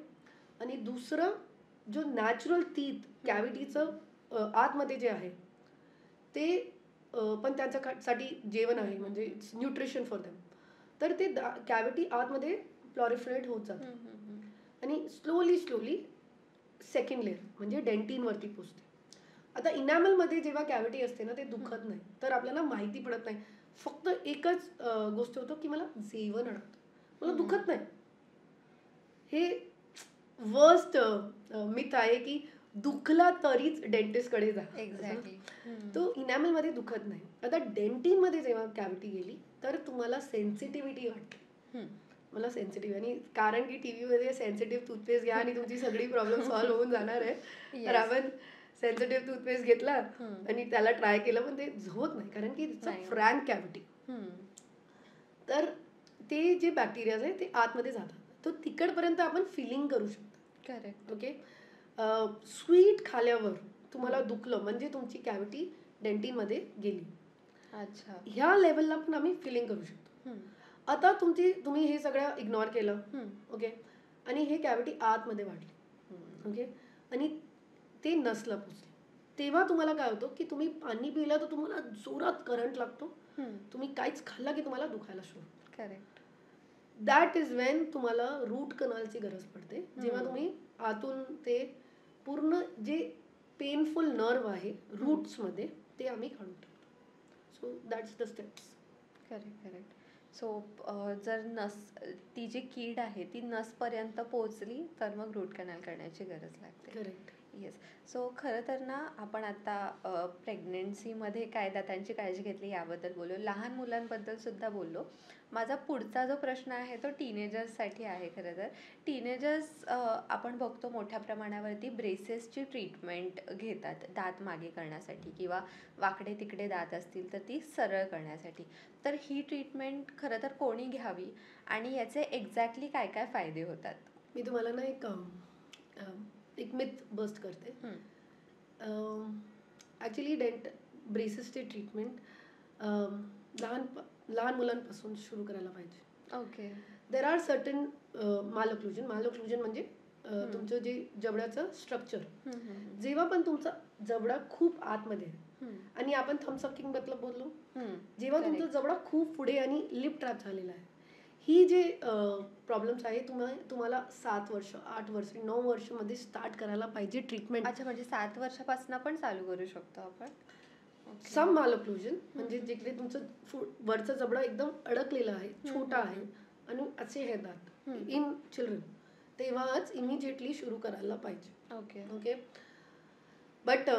आणि दुसरं जो नॅचरल टीथ कॅव्हिटीचं आतमध्ये जे आहे ते पण त्याच्यासाठी जेवण आहे, म्हणजे न्यूट्रिशन फॉर देम. तर ते कॅव्हिटी आतमध्ये प्लॉरिफरेट होत जातं आणि स्लोली सेकंड लेअर म्हणजे डेंटिन वरती पोचते. आता इनॅमल मध्ये जेव्हा कॅव्हिटी असते ना, ते दुखत नाही, तर आपल्याला माहिती पडत नाही. फक्त एकच गोष्ट होतं की मला जेवण अडकतं, मला दुखत नाही. हे वर्स्ट मिथ आहे की दुखला तरीच डेंटिस्ट कडे जा. एक्झॅक्टली. तो इनॅमल मध्ये दुखत नाही. आता डेंटिन मध्ये जेव्हा कॅव्हिटी गेली तर तुम्हाला सेन्सिटिव्हिटी वाटते. मला सेन्सिटिव्ह, आणि कारण की टीव्ही मध्ये सेन्सिटिव्ह टूथपेस्ट घ्या आणि तुमची सगळी प्रॉब्लेम सॉल्व्ह होऊन जाणार आहे. तर आपण सेन्सिटिव्ह टूथपेस्ट घेतला आणि त्याला ट्राय केलं, पण ते होत नाही, कारण की फ्रँक कॅव्हिटी. तर ते जे बॅक्टेरियाज आहे ते आतमध्ये जातात, तो तिकडपर्यंत आपण फिलिंग करू शकतो. करेक्ट. ओके. स्वीट खाल्यावर तुम्हाला दुखलं म्हणजे तुमची कॅव्हिटी डेंटिन मध्ये गेली. अच्छा. ह्या लेवलला पण आम्ही फिलिंग करू शकतो. आता तुम्ही हे सगळं इग्नोर केलं, ओके, आणि हे कॅव्हिटी आतमध्ये वाढली, ओके, आणि ते नसलं पोचलं, तेव्हा तुम्हाला काय होतं की तुम्ही पाणी पिलं तर तुम्हाला जोरात करंट लागतो, तुम्ही काहीच खाल्लं की तुम्हाला दुखायला सुरू. करेक्ट. दॅट इज वेन तुम्हाला रूट कनालची गरज पडते, जेव्हा तुम्ही आतून ते पूर्ण जे पेनफुल नर्व आहे रूट्स मध्ये ते आम्ही काढून टाकतो. So that's the steps. Correct. So जर ती जी कीड आहे ती नसपर्यंत पोहोचली तर मग रूट कॅनल करण्याची गरज लागते. करेक्ट. येस. सो खरं तर ना, आपण आता प्रेग्नेन्सीमध्ये काय दातांची काळजी घेतली याबद्दल बोललो, लहान मुलांबद्दल सुद्धा बोललो. माझा पुढचा जो प्रश्न आहे तो टीनेजर्ससाठी आहे. खरं तर टीनेजर्स आपण बघतो मोठ्या प्रमाणावरती ब्रेसेसची ट्रीटमेंट घेतात दात मागे करण्यासाठी, किंवा वाकडे तिकडे दात असतील तर ती सरळ करण्यासाठी. तर ही ट्रीटमेंट खरं तर कोणी घ्यावी आणि याचे एक्झॅक्टली काय काय फायदे होतात? मी तुम्हाला ना एक मिथ बस्ट करते. ॲक्च्युली ब्रेसेसची ट्रीटमेंट लहान मुलांपासून सुरू करायला पाहिजे. ओके. देर आर सर्टन मालोक्लुजन म्हणजे तुमचं जे जबड्याचं स्ट्रक्चर, जेव्हा पण तुमचा जबडा खूप आतमध्ये आणि आपण थम्सअपिंग बद्दल बोललो, जेव्हा तुमचा जबडा खूप पुढे आणि लिप ट्रॅप झालेला आहे, ही जे प्रॉब्लेम्स आहे तुम्हाला 7 वर्ष, 8 वर्ष, 9 वर्ष मध्ये स्टार्ट करायला पाहिजे ट्रीटमेंट. अच्छा, म्हणजे 7 वर्षापासून पण चालू करू शकतो आपण? सम मालोक्लुजन म्हणजे जिकडे तुमचं वरचं जबडा एकदम अडकलेलं आहे, छोटा आहे आणि असे हे दात इन चिल्ड्रन, तेव्हाच इमिजिएटली सुरू करायला पाहिजे. ओके. बट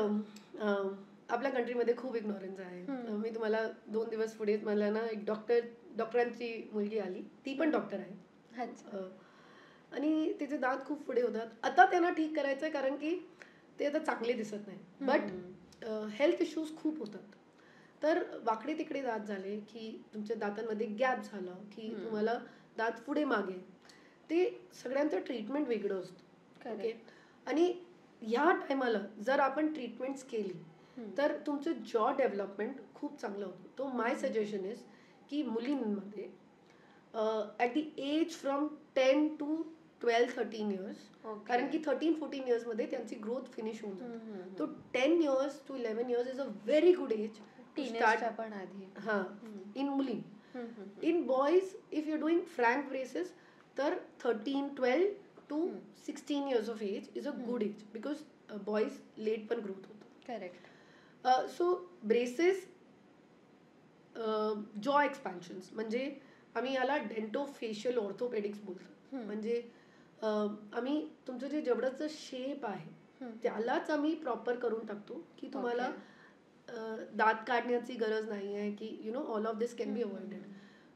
आपल्या कंट्रीमध्ये खूप इग्नोरन्स आहे. मी तुम्हाला 2 दिवस पुढे मला ना एक डॉक्टरांची मुलगी आली, ती पण डॉक्टर आहे, आणि तिचे दात खूप पुढे होतात. आता त्यांना ठीक करायचंय कारण की ते आता चांगले दिसत नाही, बट हेल्थ इश्यूज खूप होतात. तर वाकडे तिकडे दात झाले की तुमच्या दातांमध्ये गॅप झालं की तुम्हाला दात पुढे मागे, ते सगळ्यांचं ट्रीटमेंट वेगळं असतं. ओके. आणि ह्या टायमाला जर आपण ट्रीटमेंट्स केली तर तुमचं जॉ डेव्हलपमेंट खूप चांगलं होतं. तो माय सजेशन इज की मुलींमध्ये at the age from 10 to 12-13 years, कारण की 13-14 इयर्समध्ये त्यांची ग्रोथ फिनिश होऊन जाते. तो 10 years to 11 years is a very good age to start. पण आधी हां, इन मुली. In boys if you doing frank braces तर 13-12 to 16 years of age is a good age, because boys late पण growth होतो. Correct. So braces, jaw expansions म्हणजे आम्ही याला डेंटोफेशियल ऑर्थोपेडिक्स बोलतो. म्हणजे आम्ही तुमचं जे जबडाचं शेप आहे त्यालाच आम्ही प्रॉपर करून टाकतो, की तुम्हाला दात काढण्याची गरज नाही आहे, की you know all of this can be avoided.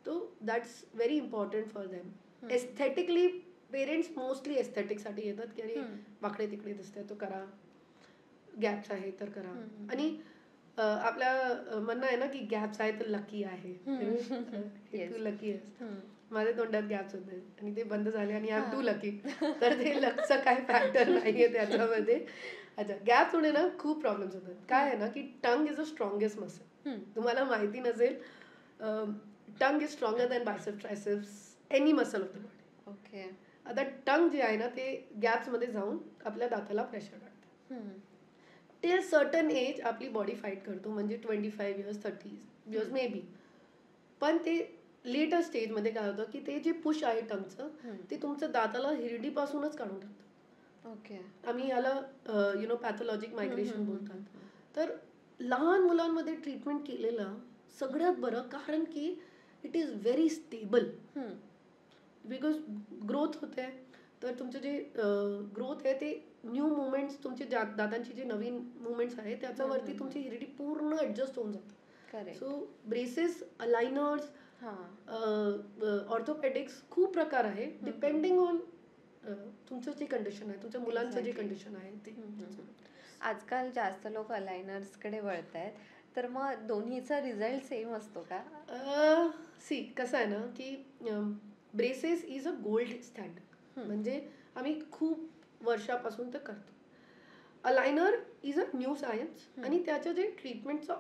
तो that's very important for them. Aesthetically parents mostly एस्थेटिकसाठी येतात, की अरे वाकडे तिकडे दिसतंय तो करा, गॅप्स आहे तर करा. आणि आपल्या म्हणणं आहे ना की गॅप्स आहे तर लकी आहे. तू लकी आहेस. माझ्या तोंडात गॅप्स होते आणि ते बंद झाले आणि आय एम टू लकी. तर ते लकचं काय फॅक्टर नाहीये त्याच्यामध्ये. अच्छा, गॅप्स होणे ना खूप प्रॉब्लेम्स होतात. काय आहे ना की tongue is a strongest muscle. तुम्हाला माहिती नसेल, tongue is stronger than biceps, triceps, any muscle of the body. Okay. आता टंग जे आहे ना ते गॅप्समध्ये जाऊन आपल्या दाताला प्रेशर टाकतं. ते सर्टन एज आपली बॉडी फाईट करतो, म्हणजे 25 इयर्स 30 इयर्स मे बी. पण ते लेटर स्टेजमध्ये काय होतं की ते जे पुश आहे टंगचं ते तुमचं दाताला हिरडीपासूनच काढून टाकतं. ओके. आम्ही याला यु नो पॅथॉलॉजिक मायग्रेशन बोलतात. तर लहान मुलांमध्ये ट्रीटमेंट केलेलं सगळ्यात बरं, कारण की it is very stable. Because growth होते, तर तुमचं जे ग्रोथ आहे ते न्यू मुवमेंट्स, तुमचे दातांची जे नवीन मुवमेंट्स आहे त्याच्यावरती तुमची हिरडी पूर्ण ऍडजस्ट होऊन जातं. सो ब्रेसेस, अलाइनर्स, ऑर्थोपेडिक्स खूप प्रकार आहे डिपेंडिंग ऑन तुमचं जे कंडिशन आहे, तुमच्या मुलांचं जे कंडिशन आहे ते. आजकाल जास्त लोक अलाइनर्सकडे वळत आहेत, तर मग दोन्हीचा रिझल्ट सेम असतो का? सी कसं आहे ना की braces is a gold standard. म्हणजे आम्ही खूप वर्षापासून ते करतो. Aligner is a new science आणि त्याचं जे ट्रीटमेंटचा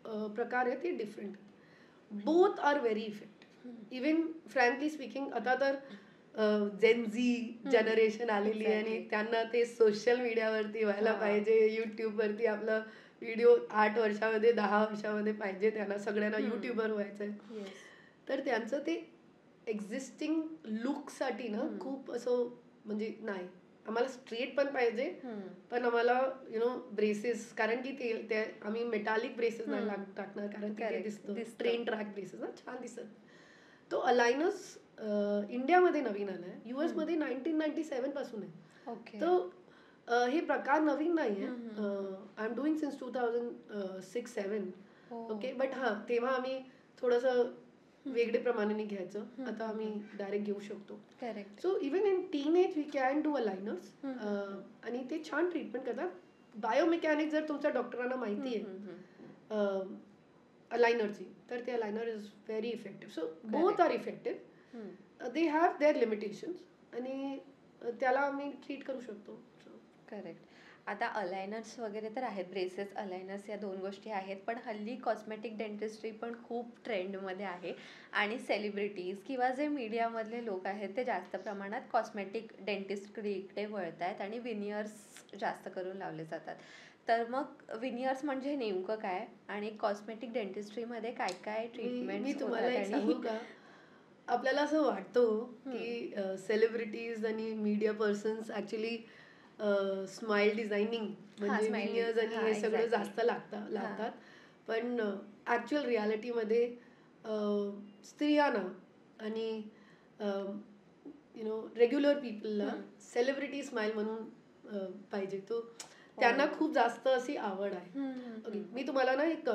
प्रकार आहे ते different. Both are very effective. Even frankly speaking आता तर जेनझी जनरेशन आलेली आहे आणि त्यांना ते सोशल मीडियावरती व्हायला पाहिजे, यूट्यूबवरती आपलं व्हिडिओ 8 वर्षामध्ये 10 वर्षामध्ये पाहिजे, त्यांना सगळ्यांना यूट्यूबर व्हायचं आहे. तर त्यांचं ते एक्झिस्टिंग लुकसाठी ना खूप असं म्हणजे नाही, आम्हाला स्ट्रेट पण पाहिजे, पण आम्हाला यु नो ब्रेसेस, कारण की ते आम्ही मेटालिक ब्रेसेस नाही टाकणार, कारण की ते दिसतं ट्रेन ट्रॅक ब्रेसेस ना छान दिसत. तो अलाइनर्स इंडियामध्ये नवीन आलाय, US मध्ये 1997 पासून आहे. तर हे प्रकार नवीन नाहीये. I am doing since 2006-07. Okay, but हां तेव्हा आम्ही थोडंसं वेगळे प्रमाणाने घ्यायचं, आता आम्ही डायरेक्ट घेऊ शकतो. So even in teen age we can do aligners आणि ते छान ट्रीटमेंट करतात. बायोमेकॅनिक्स जर तुमच्या डॉक्टरांना माहिती आहे अलाइनरची, तर ते aligner is very effective. So both are effective. They have their limitations आणि त्याला आम्ही ट्रीट करू शकतो. करेक्ट. आता अलायनर्स वगैरे तर आहेत, ब्रेसेस, अलायनर्स या 2 गोष्टी आहेत, पण हल्ली कॉस्मेटिक डेंटिस्ट्री पण खूप ट्रेंडमध्ये आहे आणि सेलिब्रिटीज किंवा जे मीडियामधले लोक आहेत ते जास्त प्रमाणात कॉस्मेटिक डेंटिस्टकडे वळत आहेत आणि विनियर्स जास्त करून लावले जातात. तर मग विनियर्स म्हणजे नेमकं काय आणि कॉस्मेटिक डेंटिस्ट्रीमध्ये काय काय ट्रीटमेंट? मी तुम्हाला एक सांगू का, आपल्याला असं वाटतं की सेलिब्रिटीज आणि media persons actually smile designing म्हणजे विनियर्स आणि हे सगळं जास्त लावतात. पण ॲक्च्युअल रियालिटीमध्ये स्त्रियांना आणि यु नो रेग्युलर पीपलला सेलिब्रिटी स्माइल म्हणून पाहिजे, तो त्यांना खूप जास्त अशी आवड आहे. ओके, मी तुम्हाला ना एक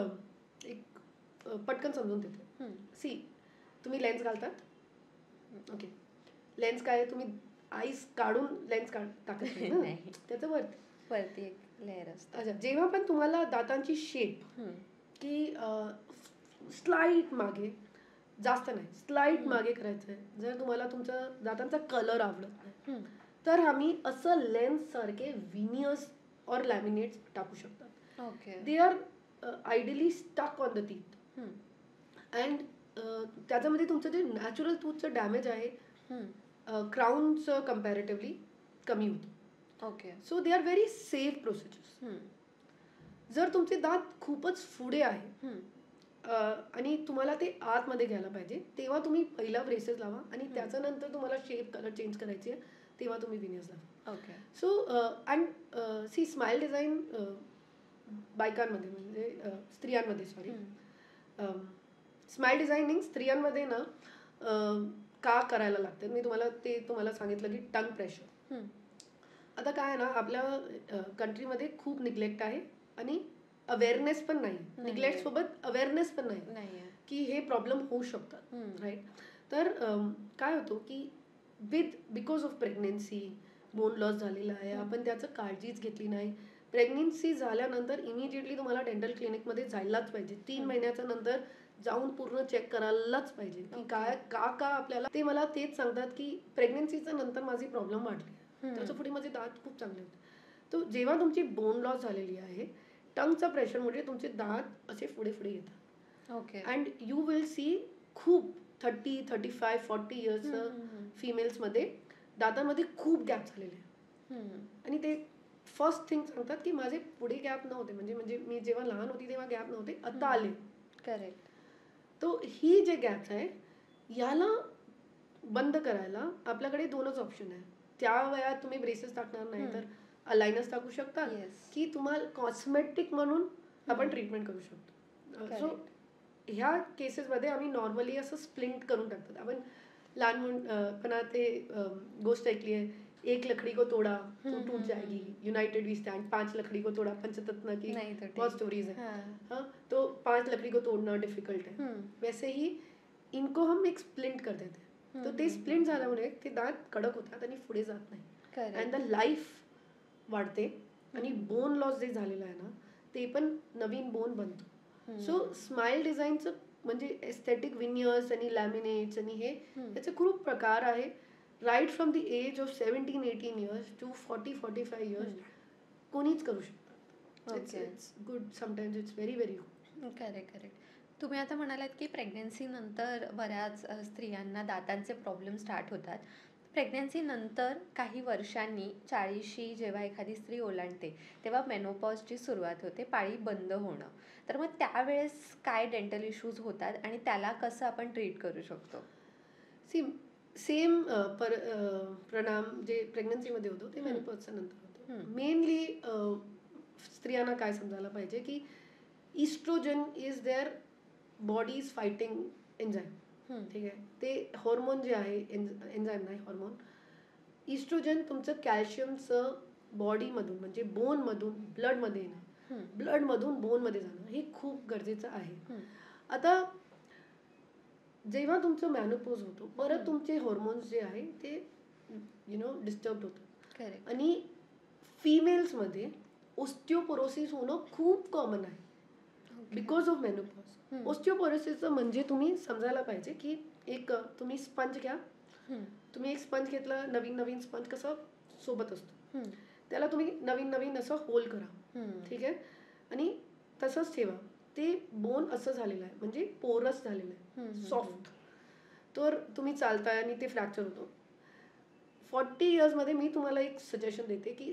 पटकन समजून देते. सी, तुम्ही लेन्स घालतात. ओके, लेन्स काय, तुम्ही आईस काढून लेन्स टाकत नाही, त्याचं वरती एक लेअर असतं. अच्छा, जेव्हा पण तुम्हाला दातांची शेप की स्लाइट मागे, जास्त नाही स्लाइट मागे करायचं आहे, जर तुम्हाला तुमचा दातांचा कलर आवडत नाही तर आम्ही असं लेन्स सारखे विनियर्स और लॅमिनेट्स टाकू शकतात. Okay. They are ideally stuck on the teeth. And त्याच्यामध्ये तुमचं जे नॅचरल टूथचं डॅमेज आहे क्राऊनचं कम्पॅरेटिव्हली कमी होतं. Okay. So they are very safe procedures. जर तुमचे दात खूपच पुढे आहे आणि तुम्हाला ते आतमध्ये घ्यायला पाहिजे, तेव्हा तुम्ही पहिला ब्रेसेस लावा आणि त्याच्यानंतर तुम्हाला शेप कलर चेंज करायची आहे, तेव्हा तुम्ही विनियर्स लावा. Okay. So and see smile design बायकांमध्ये म्हणजे स्त्रियांमध्ये स्माइल डिझायनिंग स्त्रियांमध्ये ना का करायला लागते, मी तुम्हाला सांगितलं की टंग प्रेशर. आता काय आहे ना, आपल्या कंट्रीमध्ये खूप निग्लेक्ट आहे आणि अवेअरनेस पण नाही. निग्लेक्ट सोबत अवेअरनेस पण नाही की हे प्रॉब्लेम होऊ शकतात, राईट. तर काय होतं की because of pregnancy bone loss झालेला आहे, आपण त्याचं काळजीच घेतली नाही. प्रेग्नेन्सी झाल्यानंतर इमिजिएटली तुम्हाला डेंटल क्लिनिकमध्ये जायलाच पाहिजे. 3 महिन्याच्या नंतर जाऊन पूर्ण चेक करायलाच पाहिजे की काय का आपल्याला. ते मला तेच सांगतात की प्रेग्नेन्सीच्या नंतर माझी प्रॉब्लेम वाढली, त्याच्या पुढे माझे दात खूप चांगले होते. तो जेव्हा तुमची बोन लॉस झालेली आहे, टंगचा प्रेशरमुळे तुमचे दात असे पुढे येतात. Okay. And you will see खूप 30, 35, 40 इयर्स फिमेल्समध्ये दातांमध्ये खूप गॅप झालेले आहे. आणि ते फर्स्ट थिंग सांगतात की माझे पुढे गॅप नव्हते, म्हणजे मी जेव्हा लहान होती तेव्हा गॅप नव्हते, आता आले. करेक्ट. तो ही जे गॅप आहे याला बंद करायला आपल्याकडे 2च ऑप्शन आहे. त्या वयात तुम्ही ब्रेसेस टाकणार नाही तर अलाइनर्स टाकू शकता, की तुम्हाला कॉस्मेटिक म्हणून आपण ट्रीटमेंट करू शकतो. सो ह्या केसेसमध्ये आम्ही नॉर्मली असं स्प्लिंट करून टाकतात. आपण लहानपणा ते गोष्ट ऐकली आहे, 1 लकड़ी को तोड़ा तो टूट जाएगी, यूनाइटेड वी स्टैंड, 5 लकड़ी को तोड़ा पंचतत्न की बहुत स्टोरीज है. हाँ, तो 5 लकड़ी को तोड़ना डिफिकल्ट है. वैसे ही इनको हम एक स्प्लिंट कर देते हैं. तो ते स्प्लिंट झाल्यामुळे ते दात कडक होतात आणि पुढे जात नाही. अँड द लाईफ वाढते आणि बोन लॉस जे झालेलं आहे ना, ते पण नवीन बोन बनतो. सो स्माइल डिझाईनचं म्हणजे एस्थेटिक विनियर्स आणि लॅमिनेट्स आणि हे याचे खूप प्रकार आहे. Right from the age of 17-18 years to 40-45 years कोणीच करू शकतात. It's good, sometimes it's very very good. Correct. तुम्ही आता म्हणालात की प्रेग्नन्सी नंतर बऱ्याच स्त्रियांना दातांचे प्रॉब्लेम स्टार्ट होतात. प्रेग्नन्सी नंतर काही वर्षांनी 40शी जेव्हा एखादी स्त्री ओलांडते तेव्हा मेनोपॉजची सुरुवात होते, पाळी बंद होणं. तर मग त्यावेळेस काय डेंटल इश्यूज होतात आणि त्याला कसं आपण ट्रीट करू शकतो? सेम परिणाम जे प्रेग्नन्सीमध्ये होतो ते मेनोपॉजच्या नंतर होतो. मेनली स्त्रियांना काय समजायला पाहिजे की oestrogen is there body is fighting enzyme. ठीक आहे, ते हॉर्मोन जे आहे, एन्झाईम नाही हॉर्मोन. इस्ट्रोजन तुमचं कॅल्शियमचं बॉडीमधून म्हणजे बोनमधून ब्लडमध्ये येणं, ब्लडमधून बोनमध्ये जाणं हे खूप गरजेचं आहे. आता जेव्हा तुमचं मॅनोपॉज होतो परत तुमचे हॉर्मोन्स जे आहे ते डिस्टर्ब होतात. आणि फिमेल्समध्ये ऑस्टिओपोरोसिस होणं खूप कॉमन आहे बिकॉज ऑफ मेनोपॉज. ऑस्टिओपोरोसिसचं म्हणजे तुम्ही समजायला पाहिजे की एक तुम्ही स्पंज घ्या, तुम्ही एक स्पंज घेतला, नवीन स्पंज कसं सोबत असतो, त्याला तुम्ही नवीन असं होल करा. ठीक आहे, आणि तसंच ठेवा. ते बोन असं झालेलं आहे म्हणजे पोरस झालेलं आहे, सॉफ्ट. तर तुम्ही चालताय आणि ते फ्रॅक्चर होतो. 40 इयर्समध्ये मी तुम्हाला एक सजेशन देते की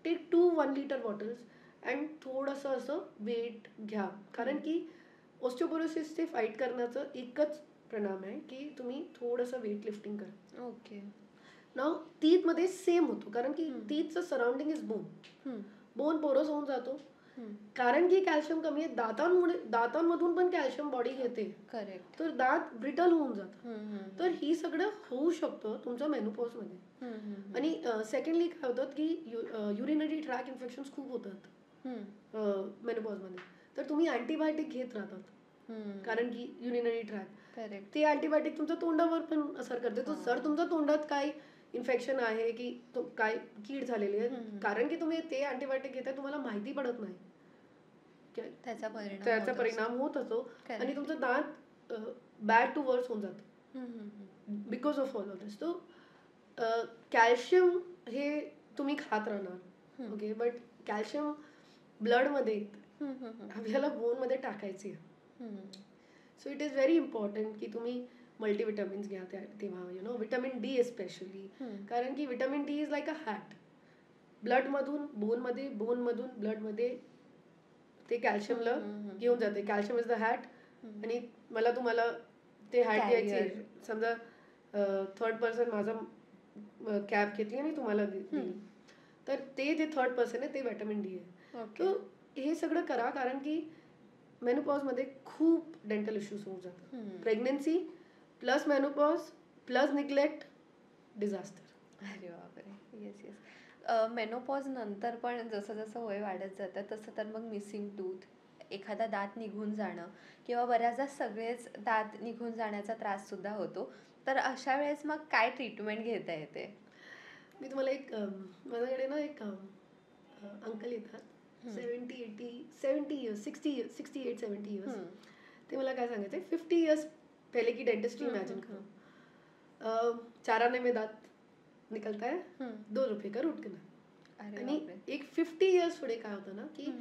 टेक 2 1 लिटर बॉटल्स अँड थोडंसं असं वेट घ्या. कारण की ऑस्टिओपोरोसिसचे फाईट करण्याचं एकच परिणाम आहे की तुम्ही थोडंसं वेट लिफ्टिंग करा. ओके. नाव टीथमध्ये सेम होतो कारण की टीथचं सराउंडिंग इज बोन. बोन पोरस होऊन जातो कारण की कॅल्शियम कमी आहे. दातांमधून पण कॅल्शियम बॉडी घेते. करेक्ट. तर दात ब्रिटल होऊन जातात. तर ही सगळं होऊ शकतं तुमच्या मेनोपॉजमध्ये. आणि सेकंडली काय होतं की युरिनरी ट्रॅक इन्फेक्शन्स खूप होतात मेनोपॉजमध्ये. तर तुम्ही अँटीबायोटिक घेत राहतात कारण की युरिनरी ट्रॅक, ते अँटीबायोटिक तुमच्या तोंडावर पण असर करते. तर जर तुमच्या तोंडात काही इन्फेक्शन आहे की काय कीड झालेली आहे कारण की तुम्ही ते अँटीबायोटिक घेताय, तुम्हाला माहिती पडत नाही, त्याचा परिणाम होत असतो आणि तुमचं दात बॅड टू वर्स होऊन जातं बिकॉज ऑफ ऑल ऑफ दिस. तो कॅल्शियम हे तुम्ही खात राहणार, ओके, बट कॅल्शियम ब्लडमध्ये येतं, आपल्याला बोनमध्ये टाकायची आहे. So it is very important की तुम्ही मल्टीविटामिन्स घ्या तेव्हा विटामिन डी एस्पेशली, कारण की vitamin D is like a hat. ब्लडमधून बोनमध्ये, बोनमधून ब्लडमध्ये ते कॅल्शियमला घेऊन जाते. Calcium is the hat. आणि मला तुम्हाला ते हॅट द्यायची, समजा थर्ड पर्सन माझा कॅब घेतली आणि तुम्हाला दिली, तर ते जे थर्ड पर्सन आहे ते विटामिन डी आहे. तर हे सगळं करा, कारण की मेनोपॉजमध्ये खूप डेंटल इश्यूज होऊन जातात. Pregnancy plus menopause plus neglect, disaster. अरे बापरे. Yes yes. मेनोपॉज नंतर पण जसं जसं वय वाढत जातं तसं तर मग मिसिंग टूथ, एखादा दात निघून जाणं किंवा बऱ्याचदा सगळेच दात निघून जाण्याचा त्रास सुद्धा होतो. तर अशा वेळेस मग काय ट्रीटमेंट घेता येते? मी तुम्हाला एक माझ्याकडे ना एक अंकल येतात, 70 इयर्स 68-70 इयर्स. ते मला काय सांगायचे, 50 इयर्स पहले की डेंटिस्ट्री इमेजिन करो. 4 आने में दांत निकलता है, 2 रुपये का रूट कनाल. आणि एक 50 इयर्स पुढे काय होतं ना, की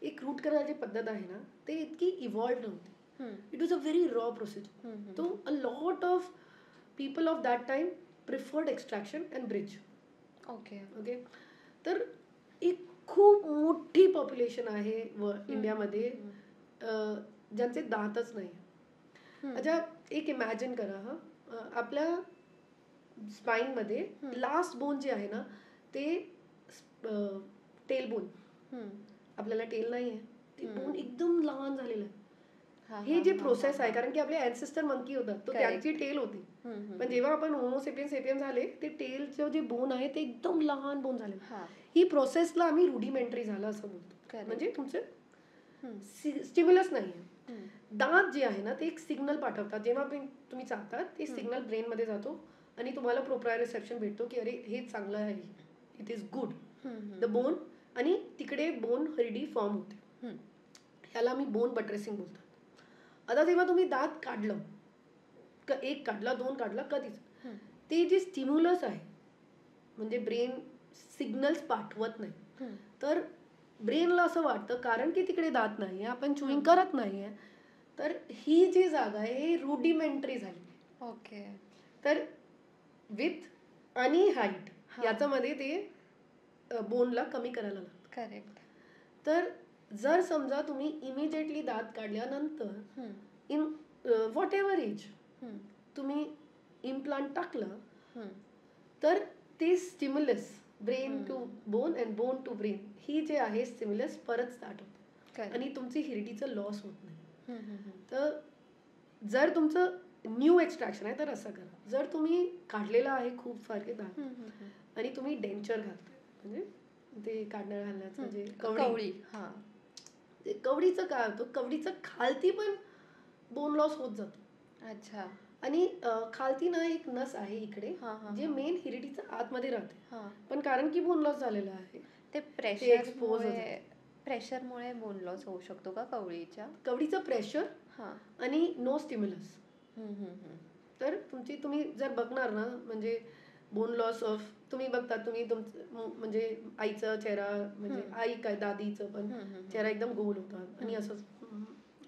एक रूट कनालची पद्धत आहे ना, ते इतकी इव्हॉल्व नव्हती. It was a very raw procedure. तो a lot of people of that time preferred extraction and bridge. Okay. तर एक खूप मोठी पॉप्युलेशन आहे इंडियामध्ये ज्यांचे दातच नाही. अच्छा, एक इमॅजिन करा, आपल्या स्पाईनमध्ये लास्ट बोन जे आहे ना, ते टेल बोन. आपल्याला टेल नाही आहे, ते बोन एकदम लहान झालेलं आहे. हे जे प्रोसेस आहे, कारण की आपले ॲन्सेस्टर मंकी होतात, तो त्यांची टेल होती. पण जेव्हा आपण होमोसेपियन झाले, ते टेलचं जे बोन आहे ते एकदम लहान बोन झाले. ही प्रोसेसला आम्ही रुडिमेंटरी झालं असं बोलतो. म्हणजे तुमचं स्टिम्युलस नाही आहे. दात जे आहे ना, ते एक सिग्नल पाठवतात. जेव्हा तुम्ही चावतात, ते सिग्नल ब्रेनमध्ये जातो आणि तुम्हाला प्रोप्रायोरिसेप्शन भेटतो की अरे हे चांगलं आहे, it is good the bone. आणि तिकडे बोन हर्डी फॉर्म होते. ह्याला आम्ही बोन बटरेसिंग बोलतात. आता जेव्हा तुम्ही दात काढलं, एक काढला, 2 काढला, कधीच ते जे स्टिम्युलस आहे, म्हणजे ब्रेन सिग्नल्स पाठवत नाही. तर ब्रेनला असं वाटतं, कारण की तिकडे दात नाही आहे, आपण चुईंग करत नाही आहे, तर ही जी जागा आहे ही रुडिमेंटरी झाली. ओके. तर विथ आणि हाईट याच्यामध्ये ते बोनला कमी करायला लागतं. करेक्ट. तर जर समजा तुम्ही इमिजिएटली दात काढल्यानंतर इन व्हॉट एव्हर एज तुम्ही इम्प्लांट टाकलं, तर ते stimulus brain to bone and bone to brain, ही जे आहे स्टिम्युलस परत स्टार्ट होतं आणि तुमची हिरडीचं लॉस होत नाही. तर जर तुमचं न्यू एक्स्ट्रॅक्शन आहे तर असं करा. जर तुम्ही काढलेलं आहे खूप सारे दात आणि तुम्ही डेंचर घालताय, म्हणजे ते घालण्याचं जे कवडी, कवडीचं काय होतं, कवडीचं खालती पण बोन लॉस होत जातो. अच्छा. आणि खालती ना एक नस आहे इकडे, जे मेन हिरडीचं आतमध्ये राहते, पण कारण की बोन लॉस झालेलं आहे ते प्रेशरमुळे बोन लॉस होऊ शकतो का कवडीचं प्रेशर आणि नो स्टिम्युलस. तर तुम्ही जर बघणार ना, म्हणजे बोन लॉस ऑफ तुम्ही बघता, तुम्ही म्हणजे आईचा चेहरा, म्हणजे आई काय दादीचं पण चेहरा एकदम गोल होता आणि असंच,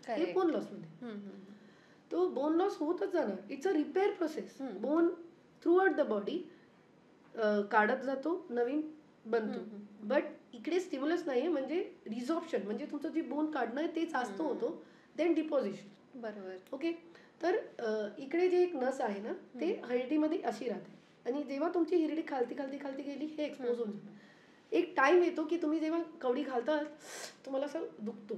हे बोन लॉस मध्ये. तो बोन लॉस होतच जाणार. It's a repair process. Bone through out the body काढत जातो, नवीन बनतो. बट इकडे स्टिम्युलस नाहीये, म्हणजे रिझॉर्प्शन, म्हणजे तुमचं जे बोन काढणं आहे ते जास्त होतो देन डिपॉझिशन. बरोबर. ओके. तर इकडे जे एक नस आहे ना, ते हिरडीमध्ये अशी राहते आणि जेव्हा तुमची हिरडी खालती खालती खालती गेली, हे एक्सपोज होऊन जातं. एक टाइम येतो की तुम्ही जेव्हा कवडी घालता, तुम्हाला असं दुखतो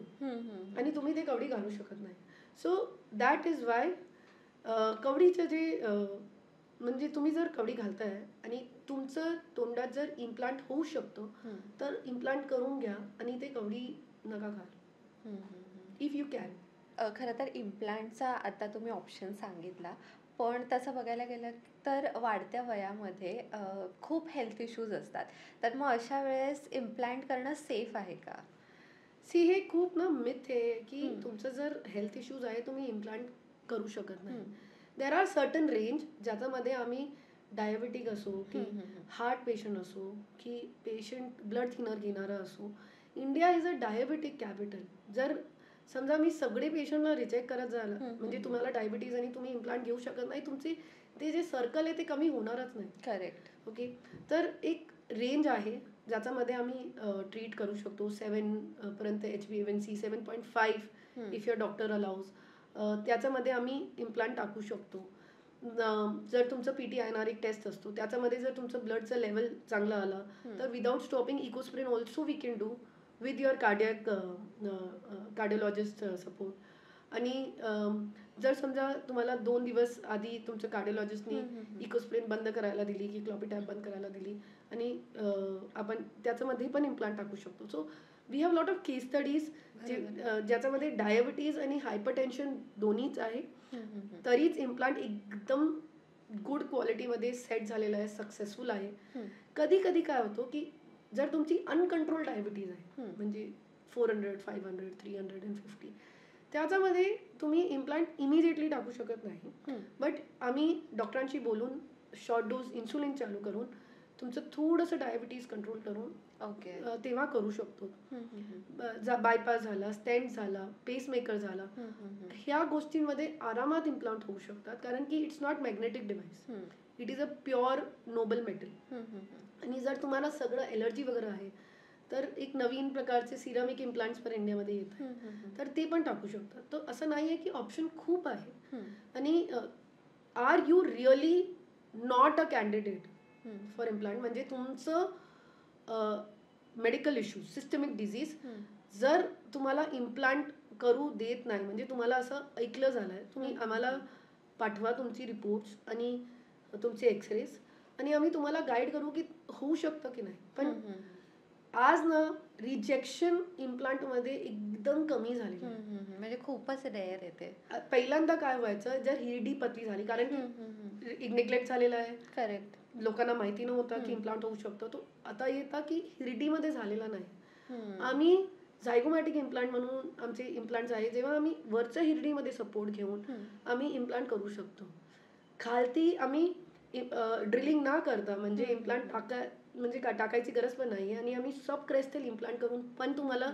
आणि तुम्ही ते कवडी घालू शकत नाही. सो दॅट इज वाय कवडीचं जे म्हणजे तुम्ही जर कवडी घालताय आणि तुमचं तोंडात जर इम्प्लांट होऊ शकतो, तर इम्प्लांट करून घ्या आणि ते कवडी नका घाल, इफ यू कॅन. खरं तर इम्प्लांटचा आता तुम्ही ऑप्शन सांगितला, पण तसं बघायला गेलं तर वाढत्या वयामध्ये खूप हेल्थ इश्यूज असतात. तर मग अशा वेळेस इम्प्लांट करणं सेफ आहे का? हे खूप ना मिथ आहे की तुमचं जर हेल्थ इश्यूज आहे तुम्ही इम्प्लांट करू शकत नाही. देर आर सर्टन रेंज ज्याच्यामध्ये आम्ही डायबेटिक असो की हार्ट पेशंट असो की पेशंट ब्लड थिनर घेणारा असो, India is a diabetic capital. जर समजा मी सगळे पेशंटला रिजेक्ट करत झालं म्हणजे तुम्हाला डायबिटीज आणि तुम्ही इम्प्लांट घेऊ शकत नाही, तुमची ते जे सर्कल आहे ते कमी होणारच नाही. करेक्ट. ओके, तर एक रेंज आहे ज्याच्यामध्ये आम्ही ट्रीट करू शकतो. 7 पर्यंत HbA1c 7.5 if your doctor allows. त्याच्यामध्ये आम्ही इम्प्लांट टाकू शकतो. जर तुमचं PTINR एक टेस्ट असतो, त्याच्यामध्ये जर तुमचं ब्लडचं लेवल चांगलं आलं तर without stopping Ecosprin also we can do with your cardiologist support. आणि जर समजा तुम्हाला 2 दिवस आधी तुमच्या कार्डिओलॉजिस्टनी इकोस्प्रिन बंद करायला दिली की क्लॉपिटॅप बंद करायला दिली आणि आपण त्याच्यामध्ये पण इम्प्लांट टाकू शकतो. So we have lot of case studies ज्याच्यामध्ये डायबिटीज आणि हायपरटेन्शन दोन्हीच आहे, तरीच इम्प्लांट एकदम गुड क्वालिटीमध्ये सेट झालेलं आहे, सक्सेसफुल आहे. कधी कधी काय होतं की जर तुमची अनकंट्रोल डायबिटीज आहे म्हणजे 400, 500, 350, त्याच्यामध्ये तुम्ही इम्प्लांट इमिजिएटली टाकू शकत नाही. बट आम्ही डॉक्टरांशी बोलून शॉर्ट डोज इन्सुलिन चालू करून तुमचं थोडंसं डायबिटीज कंट्रोल करून तेव्हा करू शकतो. बायपास झाला, स्टेंट झाला, पेसमेकर झाला, ह्या गोष्टींमध्ये आरामात इम्प्लांट होऊ शकतात कारण की it's not magnetic device, it is a pure Nobel metal. आणि जर तुम्हाला सगळं एलर्जी वगैरे आहे तर एक नवीन प्रकारचे सिरामिक इम्प्लांट्स पण इंडियामध्ये येत आहेत, तर ते पण टाकू शकतात. तर असं नाही आहे की ऑप्शन खूप आहे. आणि are you really not a candidate for implant म्हणजे तुमचं मेडिकल इश्यूज, सिस्टमिक डिझीज जर तुम्हाला इम्प्लांट करू देत नाही म्हणजे तुम्हाला असं ऐकलं झालं आहे, तुम्ही आम्हाला पाठवा तुमची रिपोर्ट्स आणि तुमचे एक्सरेज आणि आम्ही तुम्हाला गाईड करू की होऊ शकतं की नाही. पण आज ना रिजेक्शन इम्प्लांटमध्ये एकदम कमी झाली म्हणजे खूपच रेअर येते. पहिल्यांदा काय व्हायचं, जर हिरडी पतली झाली कारण की निग्लेक्ट झालेला आहे, करेक्ट, लोकांना माहिती नव्हतं की इम्प्लांट होऊ शकतो, तो आता येतं की हिरडीमध्ये झालेला नाही. आम्ही झायगोमॅटिक इम्प्लांट म्हणून आमचे इम्प्लांट्स आहे, जेव्हा आम्ही वरच्या हिरडीमध्ये सपोर्ट घेऊन आम्ही इम्प्लांट करू शकतो. खालती आम्ही ड्रिलिंग ना करता म्हणजे इम्प्लांट म्हणजे टाकायची गरज पण नाही आणि आम्ही सब क्रेस्टल इम्प्लांट करून पण तुम्हाला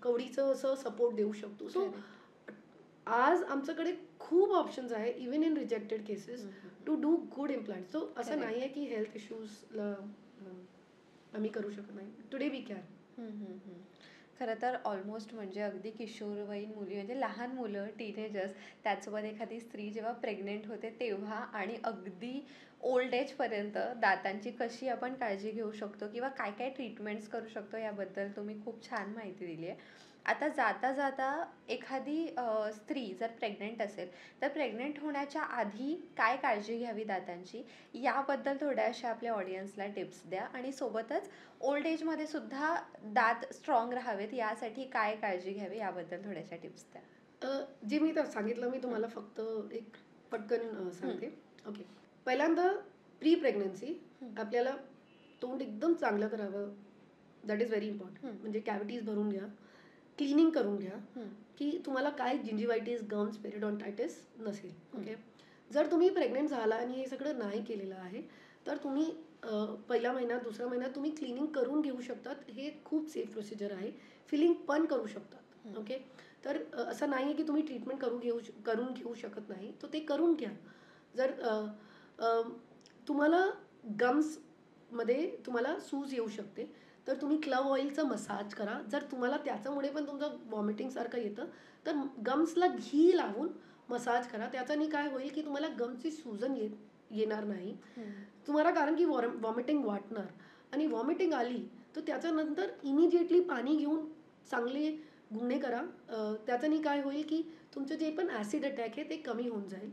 कवडीचं असं सपोर्ट देऊ शकतो. सो आज आमच्याकडे खूप ऑप्शन्स आहे even in rejected cases to do good implant. So असं नाही आहे की हेल्थ इश्यूजला आम्ही करू शकत नाही. Today we can. खरं तर ऑलमोस्ट म्हणजे अगदी किशोरवयीन मुली म्हणजे लहान मुलं, टीनेजर्स, त्याचबरोबर एखादी स्त्री जेव्हा प्रेग्नेंट होते तेव्हा आणि अगदी ओल्ड एजपर्यंत दातांची कशी आपण काळजी घेऊ शकतो किंवा काय काय ट्रीटमेंट्स करू शकतो याबद्दल तुम्ही खूप छान माहिती दिली आहे. आता जाता जाता एखादी स्त्री जर प्रेग्नेंट असेल तर प्रेग्नेंट होण्याच्या आधी काय काळजी घ्यावी दातांची याबद्दल थोड्याशा आपल्या ऑडियन्सला टिप्स द्या आणि सोबतच ओल्ड एजमध्ये सुद्धा दात स्ट्रॉंग राहावेत यासाठी काय काळजी घ्यावी याबद्दल थोड्याशा टिप्स द्या. जे मी तर सांगितलं मी तुम्हाला फक्त एक पटकन सांगते. ओके, पहिल्यांदा प्री प्रेग्नन्सी आपल्याला तोंड एकदम चांगलं करावं, दॅट इज व्हेरी इम्पॉर्टंट. म्हणजे कॅव्हिटीज भरून घ्या, क्लिनिंग करून घ्या की तुम्हाला काय जिंजिवायटिस, गम्स, पेरिडॉन्टायटिस नसेल. ओके, जर तुम्ही प्रेग्नेंट झाला आणि हे सगळं नाही केलेलं आहे तर तुम्ही पहिला महिना, दुसरा महिना तुम्ही क्लिनिंग करून घेऊ शकतात. हे खूप सेफ प्रोसिजर आहे. फिलिंग पण करू शकतात. ओके, तर असं नाही आहे की तुम्ही ट्रीटमेंट करून घेऊ शकत नाही, तर ते करून घ्या. जर तुम्हाला गम्समध्ये तुम्हाला सूज येऊ शकते तर तुम्ही क्लव ऑइलचा मसाज करा. जर तुम्हाला त्याच्यामुळे पण तुमचं व्हॉमिटिंगसारखं येतं तर गम्सला घी लावून मसाज करा. त्याच्याने काय होईल की तुम्हाला गम्सची सूजन येणार नाही तुम्हाला, कारण की व्हॉमिटिंग वाटणार आणि व्हॉमिटिंग आली तर त्याच्यानंतर इमिजिएटली पाणी घेऊन चांगले गुळणे करा. त्याच्याने काय होईल की तुमचं जे पण ॲसिड अटॅक आहे ते कमी होऊन जाईल.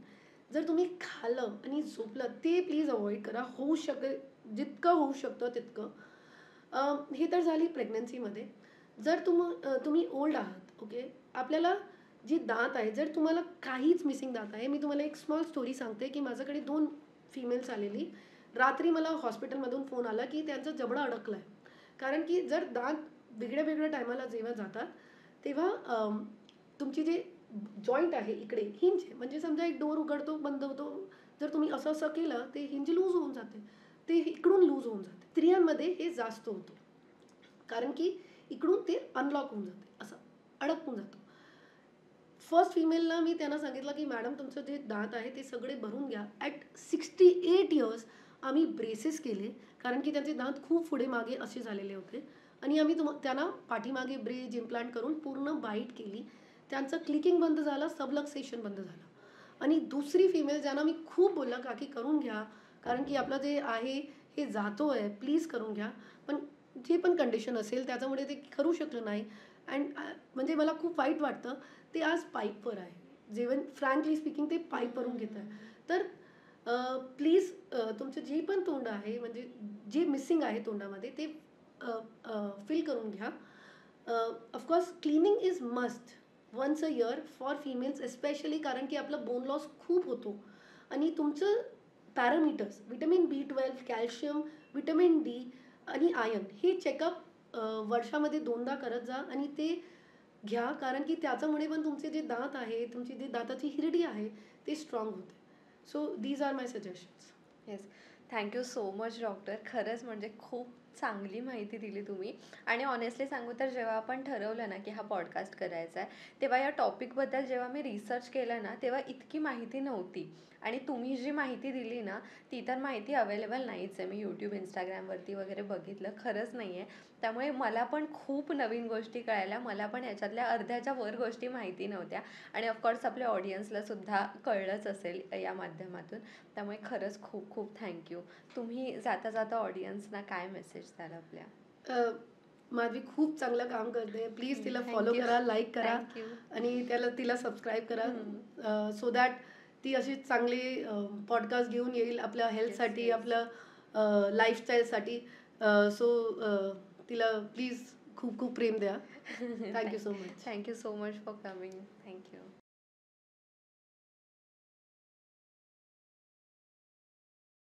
जर तुम्ही खाल्लं आणि झोपलं ते प्लीज अवॉइड करा, होऊ जितकं होऊ शकतं तितकं. हे तर झाली प्रेग्नन्सीमध्ये. जर तुम्ही ओल्ड आहात, ओके, आपल्याला जी दात आहे, जर तुम्हाला काहीच मिसिंग दात आहे, मी तुम्हाला एक स्मॉल स्टोरी सांगते की माझ्याकडे 2 फिमेल्स आलेली. रात्री मला हॉस्पिटलमधून फोन आला की त्यांचा जबडा अडकला आहे. कारण की जर दात वेगळ्या वेगळ्या टायमाला जेव्हा जातात तेव्हा तुमची जे जॉईंट आहे इकडे हिंज म्हणजे समजा एक डोर उघडतो बंद होतो, जर तुम्ही असं असं केलं ते हिंज लूज होऊन जाते, ते इकडून लूज होऊन जाते. स्त्रियांमध्ये हे जास्त होतं कारण की इकडून ते अनलॉक होऊन जाते, असं अडकून जातो. फर्स्ट फिमेलला मी त्यांना सांगितलं की मॅडम तुमचं जे दात आहे ते सगळे भरून घ्या. ॲट 68 इयर्स आम्ही ब्रेसेस केले, कारण की त्यांचे दात खूप पुढे मागे असे झालेले होते. आणि आम्ही त्यांना पाठीमागे ब्रेज इम्प्लांट करून पूर्ण बाईट केली. त्यांचं क्लिकिंग बंद झालं, सबलक्सेशन बंद झालं. आणि दुसरी फिमेल ज्यांना मी खूप बोललं काकी करून घ्या, कारण की आपलं जे आहे हे जातो आहे, प्लीज करून घ्या. पण जे पण कंडिशन असेल त्याच्यामुळे ते करू शकलं नाही. अँड म्हणजे मला खूप वाईट वाटतं. ते आज पाईपवर आहे. जेवण फ्रँकली स्पीकिंग ते पाईपवरून घेत आहे. तर प्लीज तुमचं जे पण तोंड आहे, म्हणजे जे मिसिंग आहे तोंडामध्ये ते फिल करून घ्या. Of course cleaning is must once a year for females especially, कारण की आपला बोन लॉस खूप होतो. आणि तुमचं parameters vitamin B12, calcium, vitamin D आणि आयर्न हे चेकअप वर्षामध्ये 2दा करत जा आणि ते घ्या, कारण की त्याच्यामुळे पण तुमचे जे दात आहे, तुमची जी दाताची हिरडी आहे ते स्ट्रॉंग होते. So these are my suggestions. Yes, thank you so much doctor. खरंच म्हणजे खूप चांगली माहिती दिली तुम्ही. आणि ऑनेस्टली सांगू तर जेव्हा आपण ठरवलं ना की हा पॉडकास्ट करायचा आहे, तेव्हा या टॉपिकबद्दल जेव्हा मी रिसर्च केलं ना तेव्हा इतकी माहिती नव्हती. आणि तुम्ही जी माहिती दिली ना ती तर माहिती अवेलेबल नाहीच आहे. मी यूट्यूब, इंस्टाग्रामवरती वगैरे बघितलं, खरंच नाही आहे. त्यामुळे मला पण खूप नवीन गोष्टी कळायला. मला पण याच्यातल्या अर्ध्याच्या वर गोष्टी माहिती नव्हत्या. आणि ऑफकोर्स आपल्या ऑडियन्सला सुद्धा कळलंच असेल या माध्यमातून. त्यामुळे खरंच खूप खूप थँक्यू. तुम्ही जाता जाता ऑडियन्सना काय मेसेज द्याल आपल्या? माधवी खूप चांगलं काम करते. प्लीज तिला Thank फॉलो you. करा, लाईक करा Thank you. आणि तिला सबस्क्राईब करा, सो दॅट ती अशी चांगली पॉडकास्ट घेऊन येईल आपल्या हेल्थसाठी, yes. आपलं लाईफस्टाईलसाठी. सो तिला प्लीज खूप खूप प्रेम द्या. Thank you so much. Thank you so much for coming. Thank you.